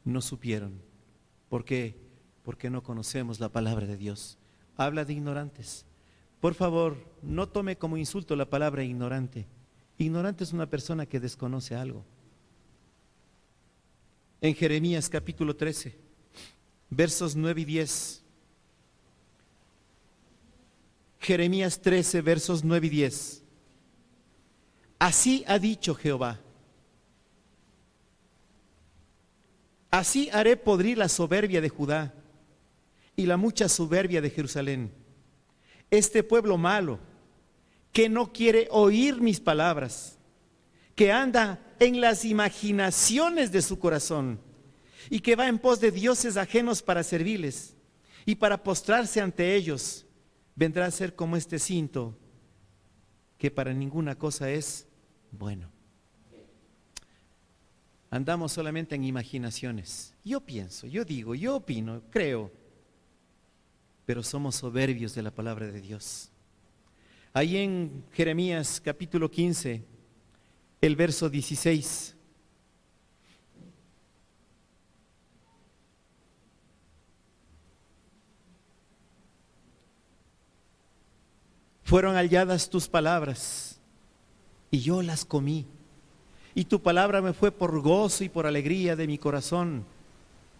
no supieron. ¿Por qué? Porque no conocemos la palabra de Dios. Habla de ignorantes. Por favor, no tome como insulto la palabra ignorante. Ignorante es una persona que desconoce algo. En Jeremías capítulo 13, versos 9 y 10. Jeremías 13, versos 9 y 10. Así ha dicho Jehová. Así haré podrir la soberbia de Judá y la mucha soberbia de Jerusalén. Este pueblo malo, que no quiere oír mis palabras, que anda en las imaginaciones de su corazón y que va en pos de dioses ajenos para servirles y para postrarse ante ellos, vendrá a ser como este cinto que para ninguna cosa es bueno. Andamos solamente en imaginaciones. Yo pienso, yo digo, yo opino, creo, pero somos soberbios de la palabra de Dios. Ahí en Jeremías capítulo 15, el verso 16. Fueron halladas tus palabras y yo las comí. Y tu palabra me fue por gozo y por alegría de mi corazón,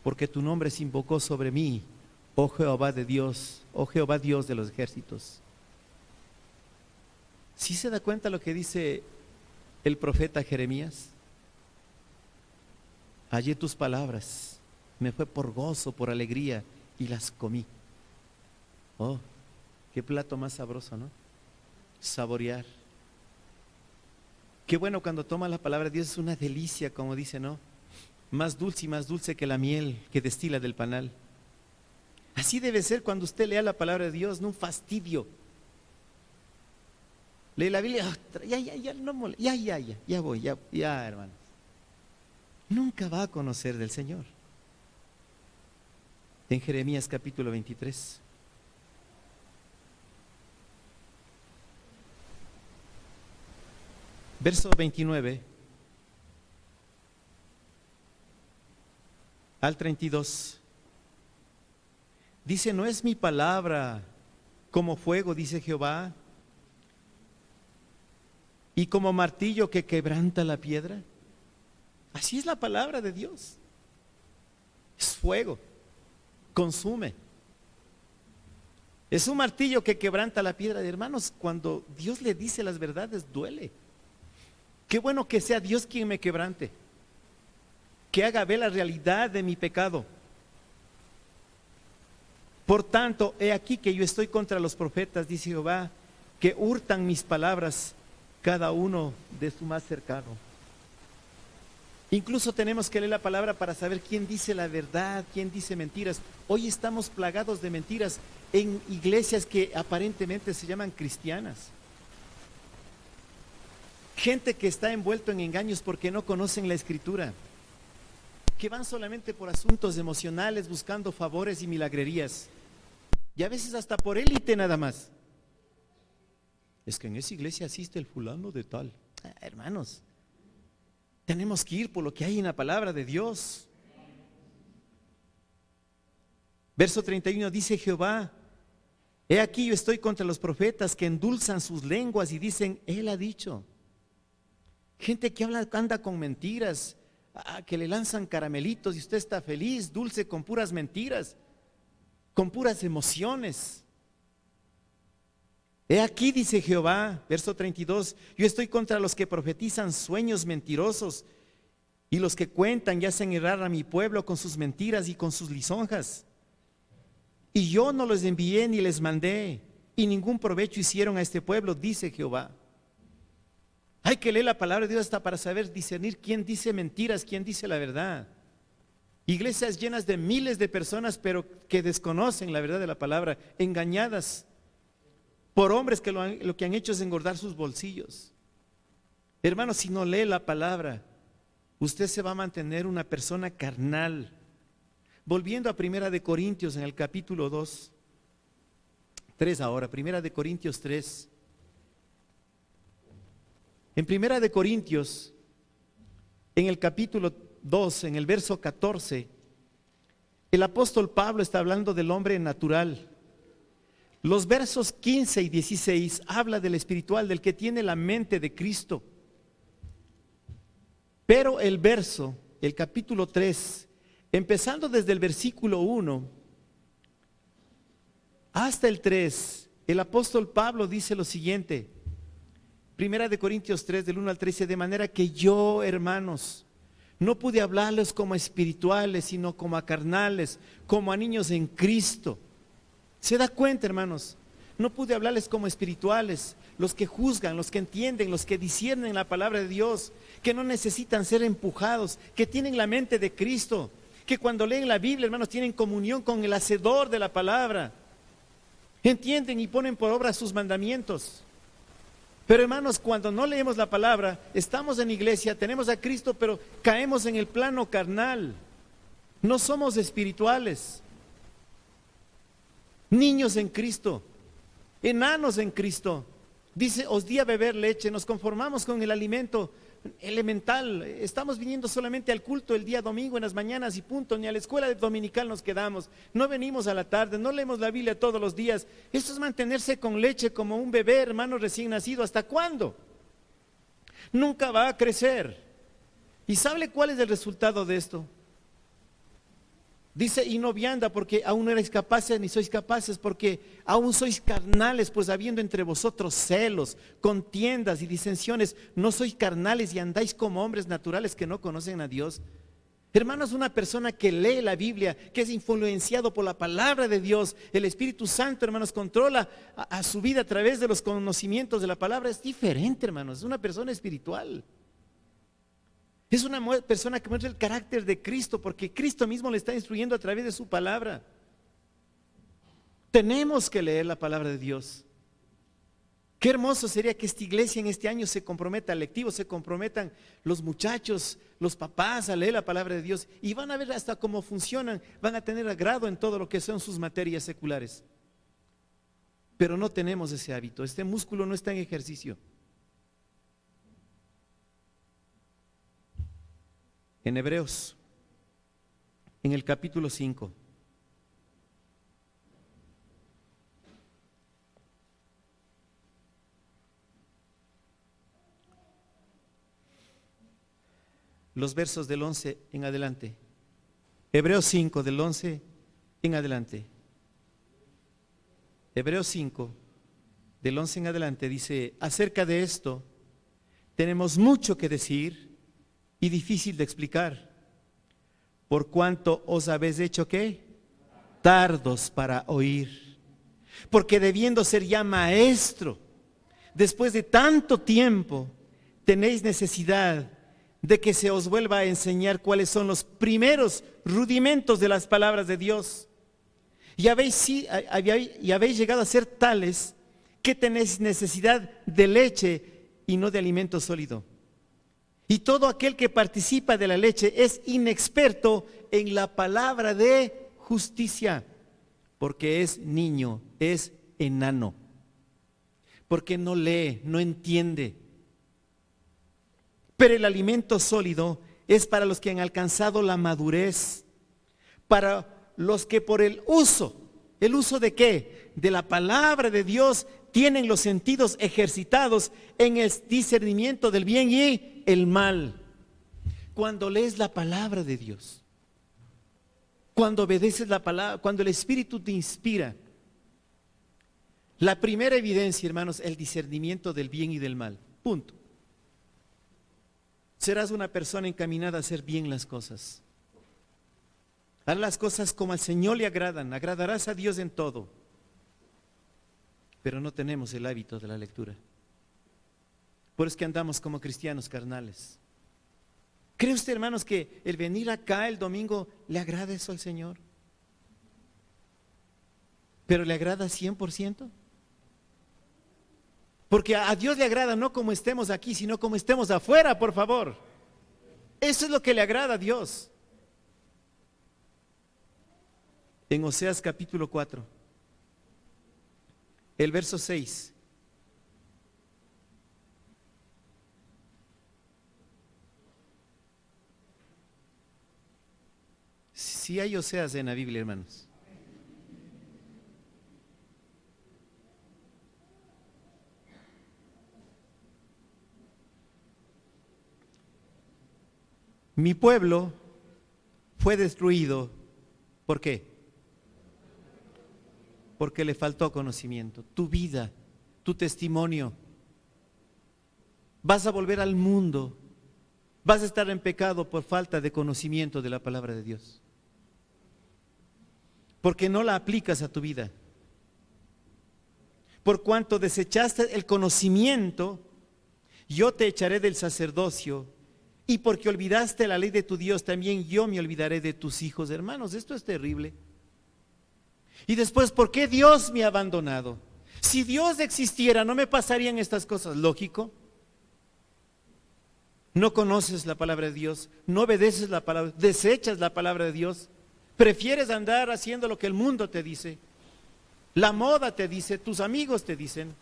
porque tu nombre se invocó sobre mí, oh Jehová de Dios, oh Jehová Dios de los ejércitos. ¿Sí se da cuenta lo que dice el profeta Jeremías? Hallé tus palabras, me fue por gozo, por alegría, y las comí. Oh, qué plato más sabroso, ¿no? Saborear. Qué bueno cuando toma la palabra de Dios, es una delicia, como dice, ¿no? Más dulce y más dulce que la miel que destila del panal. Así debe ser cuando usted lea la palabra de Dios, no un fastidio. Lee la Biblia, ya voy, hermanos. Nunca va a conocer del Señor. En Jeremías capítulo 23. Verso 29 al 32. Dice, ¿no es mi palabra como fuego, dice Jehová, y como martillo que quebranta la piedra? Así es la palabra de Dios. Es fuego, consume. Es un martillo que quebranta la piedra. Hermanos, cuando Dios le dice las verdades, duele. Qué bueno que sea Dios quien me quebrante, que haga ver la realidad de mi pecado. Por tanto, he aquí que yo estoy contra los profetas, dice Jehová, que hurtan mis palabras, cada uno de su más cercano. Incluso tenemos que leer la palabra para saber quién dice la verdad, quién dice mentiras. Hoy estamos plagados de mentiras en iglesias que aparentemente se llaman cristianas. Gente que está envuelto en engaños porque no conocen la Escritura, que van solamente por asuntos emocionales buscando favores y milagrerías, y a veces hasta por élite nada más. Es que en esa iglesia asiste el fulano de tal. Hermanos, tenemos que ir por lo que hay en la palabra de Dios. Verso 31 dice Jehová, he aquí yo estoy contra los profetas que endulzan sus lenguas y dicen, él ha dicho. Gente que anda con mentiras, que le lanzan caramelitos y usted está feliz, dulce, con puras mentiras, con puras emociones. He aquí, dice Jehová, verso 32, yo estoy contra los que profetizan sueños mentirosos y los que cuentan y hacen errar a mi pueblo con sus mentiras y con sus lisonjas. Y yo no los envié ni les mandé, y ningún provecho hicieron a este pueblo, dice Jehová. Hay que leer la palabra de Dios hasta para saber discernir quién dice mentiras, quién dice la verdad. Iglesias llenas de miles de personas, pero que desconocen la verdad de la palabra, engañadas por hombres que lo que han hecho es engordar sus bolsillos. Hermanos, si no lee la palabra, usted se va a mantener una persona carnal. Volviendo a Primera de Corintios en el capítulo 2, 3 ahora, Primera de Corintios 3. En Primera de Corintios, en el capítulo 2, en el verso 14, el apóstol Pablo está hablando del hombre natural. Los versos 15 y 16 habla del espiritual, del que tiene la mente de Cristo. Pero el capítulo 3, empezando desde el versículo 1 hasta el 3, el apóstol Pablo dice lo siguiente. Primera de Corintios 3, del 1 al 13, de manera que yo, hermanos, no pude hablarles como a espirituales, sino como a carnales, como a niños en Cristo. ¿Se da cuenta, hermanos? No pude hablarles como espirituales, los que juzgan, los que entienden, los que disciernen la palabra de Dios, que no necesitan ser empujados, que tienen la mente de Cristo, que cuando leen la Biblia, hermanos, tienen comunión con el hacedor de la palabra, entienden y ponen por obra sus mandamientos. Pero hermanos, cuando no leemos la palabra, estamos en iglesia, tenemos a Cristo, pero caemos en el plano carnal. No somos espirituales. Niños en Cristo, enanos en Cristo. Dice, os di a beber leche, nos conformamos con el alimento elemental. Estamos viniendo solamente al culto el día domingo en las mañanas y punto, ni a la escuela dominical nos quedamos. No venimos a la tarde, no leemos la Biblia todos los días. Esto es mantenerse con leche como un bebé, hermano recién nacido. ¿Hasta cuándo? Nunca va a crecer. ¿Y sabe cuál es el resultado de esto? Dice, y no vianda, porque aún no erais capaces ni sois capaces, porque aún sois carnales, pues habiendo entre vosotros celos, contiendas y disensiones, no sois carnales y andáis como hombres naturales que no conocen a Dios. Hermanos, una persona que lee la Biblia, que es influenciado por la palabra de Dios, el Espíritu Santo, hermanos, controla a su vida a través de los conocimientos de la palabra, es diferente, hermanos, es una persona espiritual. Es una persona que muestra el carácter de Cristo, porque Cristo mismo le está instruyendo a través de su palabra. Tenemos que leer la palabra de Dios. Qué hermoso sería que esta iglesia en este año se comprometa, lectivos, se comprometan los muchachos, los papás a leer la palabra de Dios y van a ver hasta cómo funcionan, van a tener agrado en todo lo que son sus materias seculares. Pero no tenemos ese hábito, este músculo no está en ejercicio. En Hebreos, en el capítulo 5. Los versos del 11 en adelante. Hebreos 5, del 11 en adelante. Hebreos 5, del 11 en adelante dice: acerca de esto tenemos mucho que decir y difícil de explicar, por cuanto os habéis hecho ¿qué? Tardos para oír. Porque debiendo ser ya maestro, después de tanto tiempo, tenéis necesidad de que se os vuelva a enseñar cuáles son los primeros rudimentos de las palabras de Dios. Y habéis llegado a ser tales que tenéis necesidad de leche y no de alimento sólido. Y todo aquel que participa de la leche es inexperto en la palabra de justicia, porque es niño, es enano, porque no lee, no entiende. Pero el alimento sólido es para los que han alcanzado la madurez, para los que por ¿el uso de qué? De la palabra de Dios tienen los sentidos ejercitados en el discernimiento del bien y el mal. Cuando lees la palabra de Dios, cuando obedeces la palabra, cuando el Espíritu te inspira, la primera evidencia, hermanos, el discernimiento del bien y del mal. Punto. Serás una persona encaminada a hacer bien las cosas. Haz las cosas como al Señor le agradan. Agradarás a Dios en todo. Pero no tenemos el hábito de la lectura. Por eso es que andamos como cristianos carnales. ¿Cree usted, hermanos, que el venir acá el domingo le agrada eso al Señor? ¿Pero le agrada 100%? Porque a Dios le agrada no como estemos aquí, sino como estemos afuera, por favor. Eso es lo que le agrada a Dios. En Oseas capítulo 4, el verso 6. Sí hay Oseas en la Biblia, hermanos. Mi pueblo fue destruido. ¿Por qué? Porque le faltó conocimiento. Tu vida, tu testimonio. Vas a volver al mundo. Vas a estar en pecado por falta de conocimiento de la palabra de Dios. Porque no la aplicas a tu vida. Por cuanto desechaste el conocimiento, yo te echaré del sacerdocio. Y porque olvidaste la ley de tu Dios, también yo me olvidaré de tus hijos. Hermanos, esto es terrible. Y después, ¿por qué Dios me ha abandonado? Si Dios existiera, no me pasarían estas cosas. Lógico. No conoces la palabra de Dios, no obedeces la palabra, desechas la palabra de Dios. Prefieres andar haciendo lo que el mundo te dice. La moda te dice, tus amigos te dicen.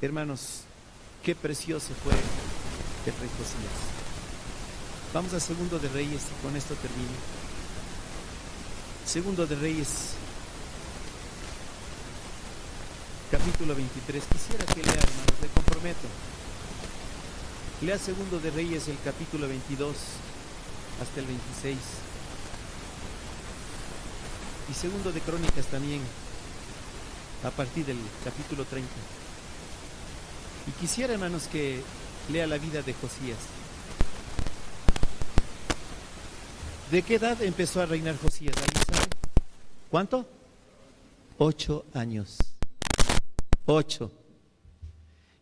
Hermanos, qué precioso fue el rey Josías. Vamos a Segundo de Reyes y con esto termino. Segundo de Reyes, capítulo 23. Quisiera que lea, hermanos, le comprometo. Lea Segundo de Reyes, el capítulo 22 hasta el 26. Y Segundo de Crónicas también, a partir del capítulo 30. Y quisiera, hermanos, que Lea la vida de Josías. ¿De qué edad empezó a reinar Josías? ¿Alguien sabe? ¿Cuánto? 8 años. 8.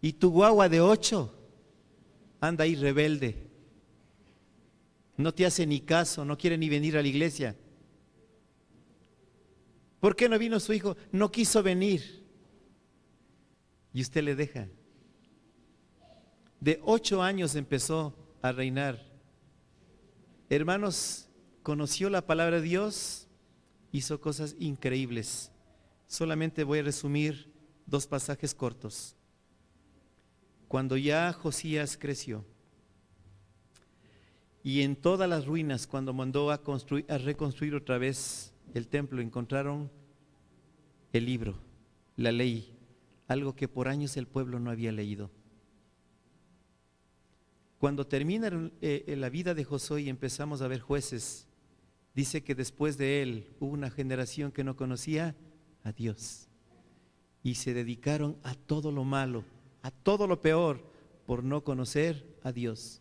Y tu guagua de 8 anda ahí rebelde. No te hace ni caso, no quiere ni venir a la iglesia. ¿Por qué no vino su hijo? No quiso venir. Y usted le deja. De 8 años empezó a reinar. Hermanos, conoció la palabra de Dios, hizo cosas increíbles. Solamente voy a resumir 2 pasajes cortos. Cuando ya Josías creció, y en todas las ruinas, cuando mandó a reconstruir otra vez el templo, encontraron el libro, la ley, algo que por años el pueblo no había leído. Cuando termina la vida de Josué y empezamos a ver jueces, dice que después de él hubo una generación que no conocía a Dios y se dedicaron a todo lo malo, a todo lo peor, por no conocer a Dios.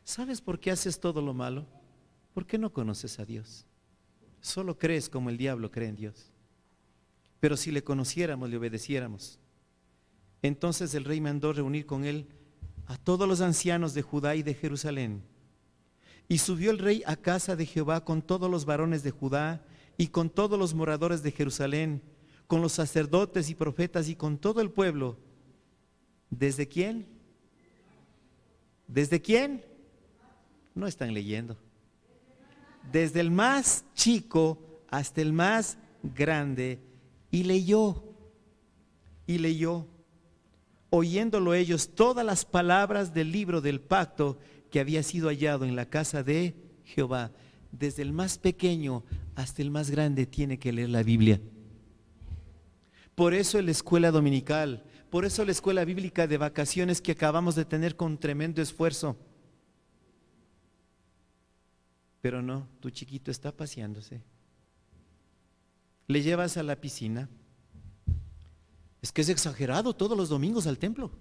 ¿Sabes por qué haces todo lo malo? Porque no conoces a Dios. Solo crees como el diablo cree en Dios. Pero si le conociéramos, le obedeciéramos. Entonces el rey mandó reunir con él a todos los ancianos de Judá y de Jerusalén. Y subió el rey a casa de Jehová con todos los varones de Judá y con todos los moradores de Jerusalén, con los sacerdotes y profetas y con todo el pueblo. ¿Desde quién? ¿Desde quién? No están leyendo. Desde el más chico hasta el más grande. Y leyó, oyéndolo ellos todas las palabras del libro del pacto que había sido hallado en la casa de Jehová. Desde el más pequeño hasta el más grande tiene que leer la Biblia. Por eso en la escuela dominical, por eso la escuela bíblica de vacaciones que acabamos de tener con tremendo esfuerzo. Pero no, tu chiquito está paseándose. Le llevas a la piscina. Es que es exagerado todos los domingos al templo.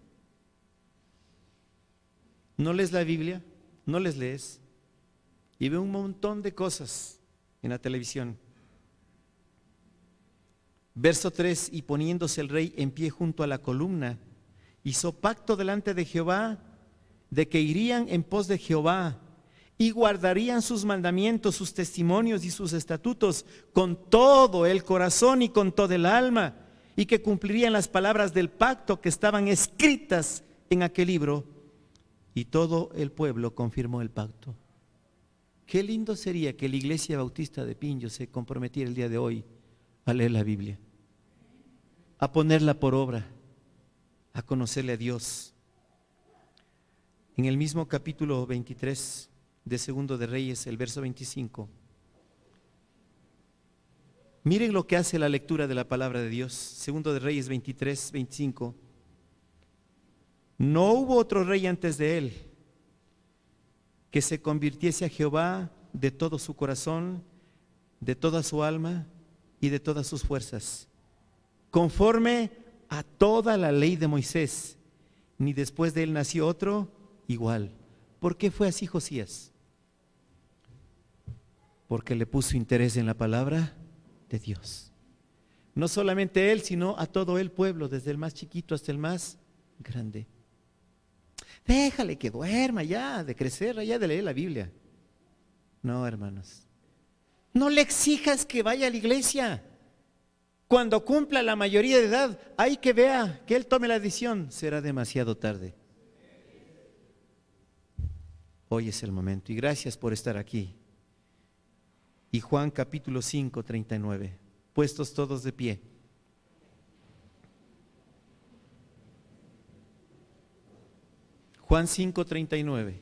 No lees la Biblia, no les lees. Y ve un montón de cosas en la televisión. Verso 3, y poniéndose el rey en pie junto a la columna, hizo pacto delante de Jehová, de que irían en pos de Jehová, y guardarían sus mandamientos, sus testimonios y sus estatutos con todo el corazón y con todo el alma, y que cumplirían las palabras del pacto que estaban escritas en aquel libro. Y todo el pueblo confirmó el pacto. Qué lindo sería que la Iglesia Bautista de Pinjo se comprometiera el día de hoy a leer la Biblia, a ponerla por obra, a conocerle a Dios. En el mismo capítulo 23 de Segundo de Reyes, el verso 25. Miren lo que hace la lectura de la palabra de Dios. Segundo de Reyes 23, 25. No hubo otro rey antes de él que se convirtiese a Jehová de todo su corazón, de toda su alma y de todas sus fuerzas, conforme a toda la ley de Moisés, ni después de él nació otro igual. ¿Por qué fue así Josías? Porque le puso interés en la palabra de Dios. No solamente él, sino a todo el pueblo, desde el más chiquito hasta el más grande. Déjale que duerma ya, de crecer, ya de leer la Biblia. No, hermanos. No le exijas que vaya a la iglesia. Cuando cumpla la mayoría de edad, hay que vea, que él tome la decisión. Será demasiado tarde. Hoy es el momento y gracias por estar aquí. Y Juan capítulo 5, 39. Puestos todos de pie. Juan 5, 39.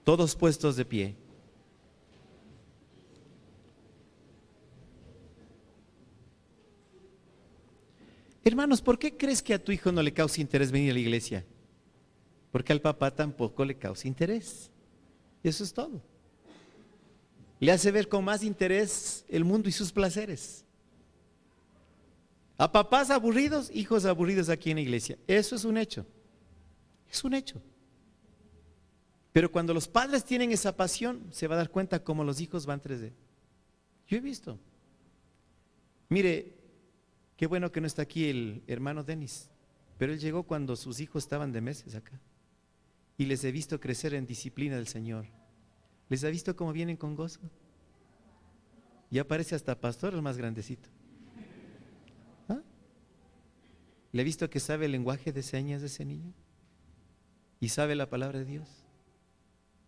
Todos puestos de pie. Hermanos, ¿por qué crees que a tu hijo no le causa interés venir a la iglesia? Porque al papá tampoco le causa interés. Eso es todo. Le hace ver con más interés el mundo y sus placeres. A papás aburridos, hijos aburridos aquí en la iglesia. Eso es un hecho. Es un hecho. Pero cuando los padres tienen esa pasión, se va a dar cuenta cómo los hijos van 3D. Yo he visto. Mire, qué bueno que no está aquí el hermano Denis, pero él llegó cuando sus hijos estaban de meses acá. Y les he visto crecer en disciplina del Señor. Les ha visto cómo vienen con gozo. Ya parece hasta pastor el más grandecito. ¿Ah? Le he visto que sabe el lenguaje de señas de ese niño. Y sabe la palabra de Dios.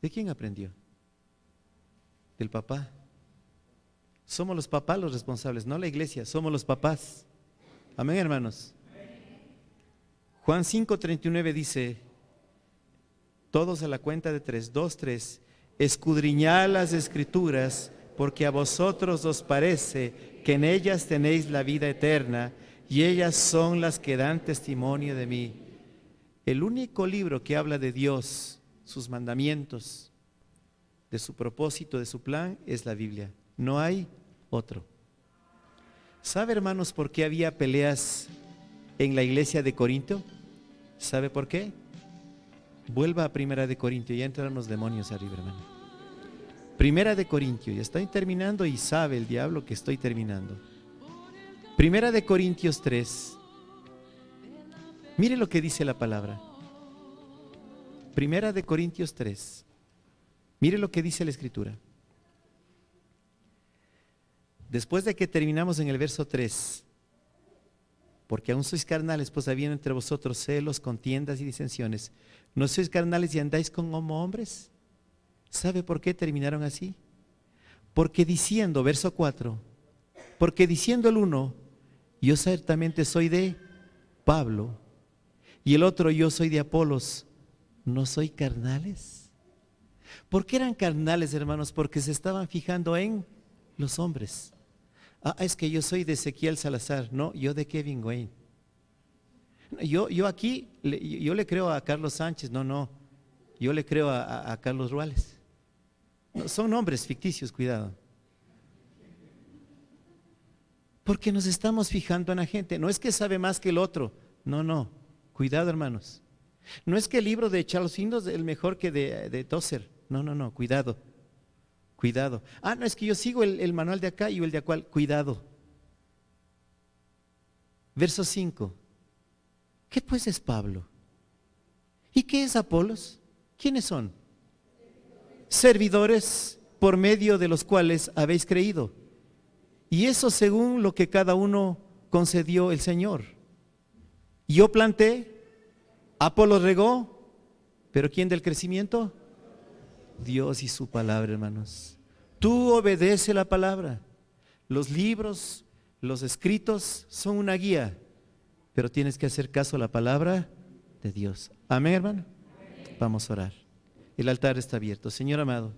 ¿De quién aprendió? Del papá. Somos los papás los responsables, no la iglesia, somos los papás. Amén, hermanos. Juan 5:39 dice, todos a la cuenta de 3, 2, 3, escudriñad las escrituras, porque a vosotros os parece que en ellas tenéis la vida eterna, y ellas son las que dan testimonio de mí. El único libro que habla de Dios, sus mandamientos, de su propósito, de su plan, es la Biblia. No hay otro. ¿Sabe, hermanos, por qué había peleas en la iglesia de Corinto? ¿Sabe por qué? Vuelva a Primera de Corintios, ya entraron los demonios arriba, hermano. Primera de Corintios, ya estoy terminando y sabe el diablo que estoy terminando. Primera de Corintios 3. Mire lo que dice la palabra. Primera de Corintios 3. Mire lo que dice la Escritura. Después de que terminamos en el verso 3, porque aún sois carnales, pues habiendo entre vosotros celos, contiendas y disensiones, ¿no sois carnales y andáis como hombres? ¿Sabe por qué terminaron así? Porque diciendo, verso 4, porque diciendo el uno, yo ciertamente soy de Pablo, y el otro, yo soy de Apolos, ¿no soy carnales? ¿Por qué eran carnales, hermanos? Porque se estaban fijando en los hombres. Ah, es que yo soy de Ezequiel Salazar. No, yo de Kevin Wayne. Yo aquí, yo le creo a Carlos Sánchez. No, yo le creo a Carlos Ruales. No, son nombres ficticios, cuidado. Porque nos estamos fijando en la gente. No es que sabe más que el otro. No, cuidado, hermanos. No es que el libro de Charles Ingalls es el mejor que de Tozer. No, cuidado. Cuidado. Ah, no, es que yo sigo el manual de acá y el de acá. Cuidado. Verso 5. ¿Qué pues es Pablo? ¿Y qué es Apolos? ¿Quiénes son? Servidores por medio de los cuales habéis creído. Y eso según lo que cada uno concedió el Señor. Yo planté, Apolos regó, pero ¿quién del crecimiento? Dios y su palabra, hermanos. Tú obedece la palabra. Los libros, los escritos son una guía, pero tienes que hacer caso a la palabra de Dios. Amén, hermano. Vamos a orar. El altar está abierto. Señor amado,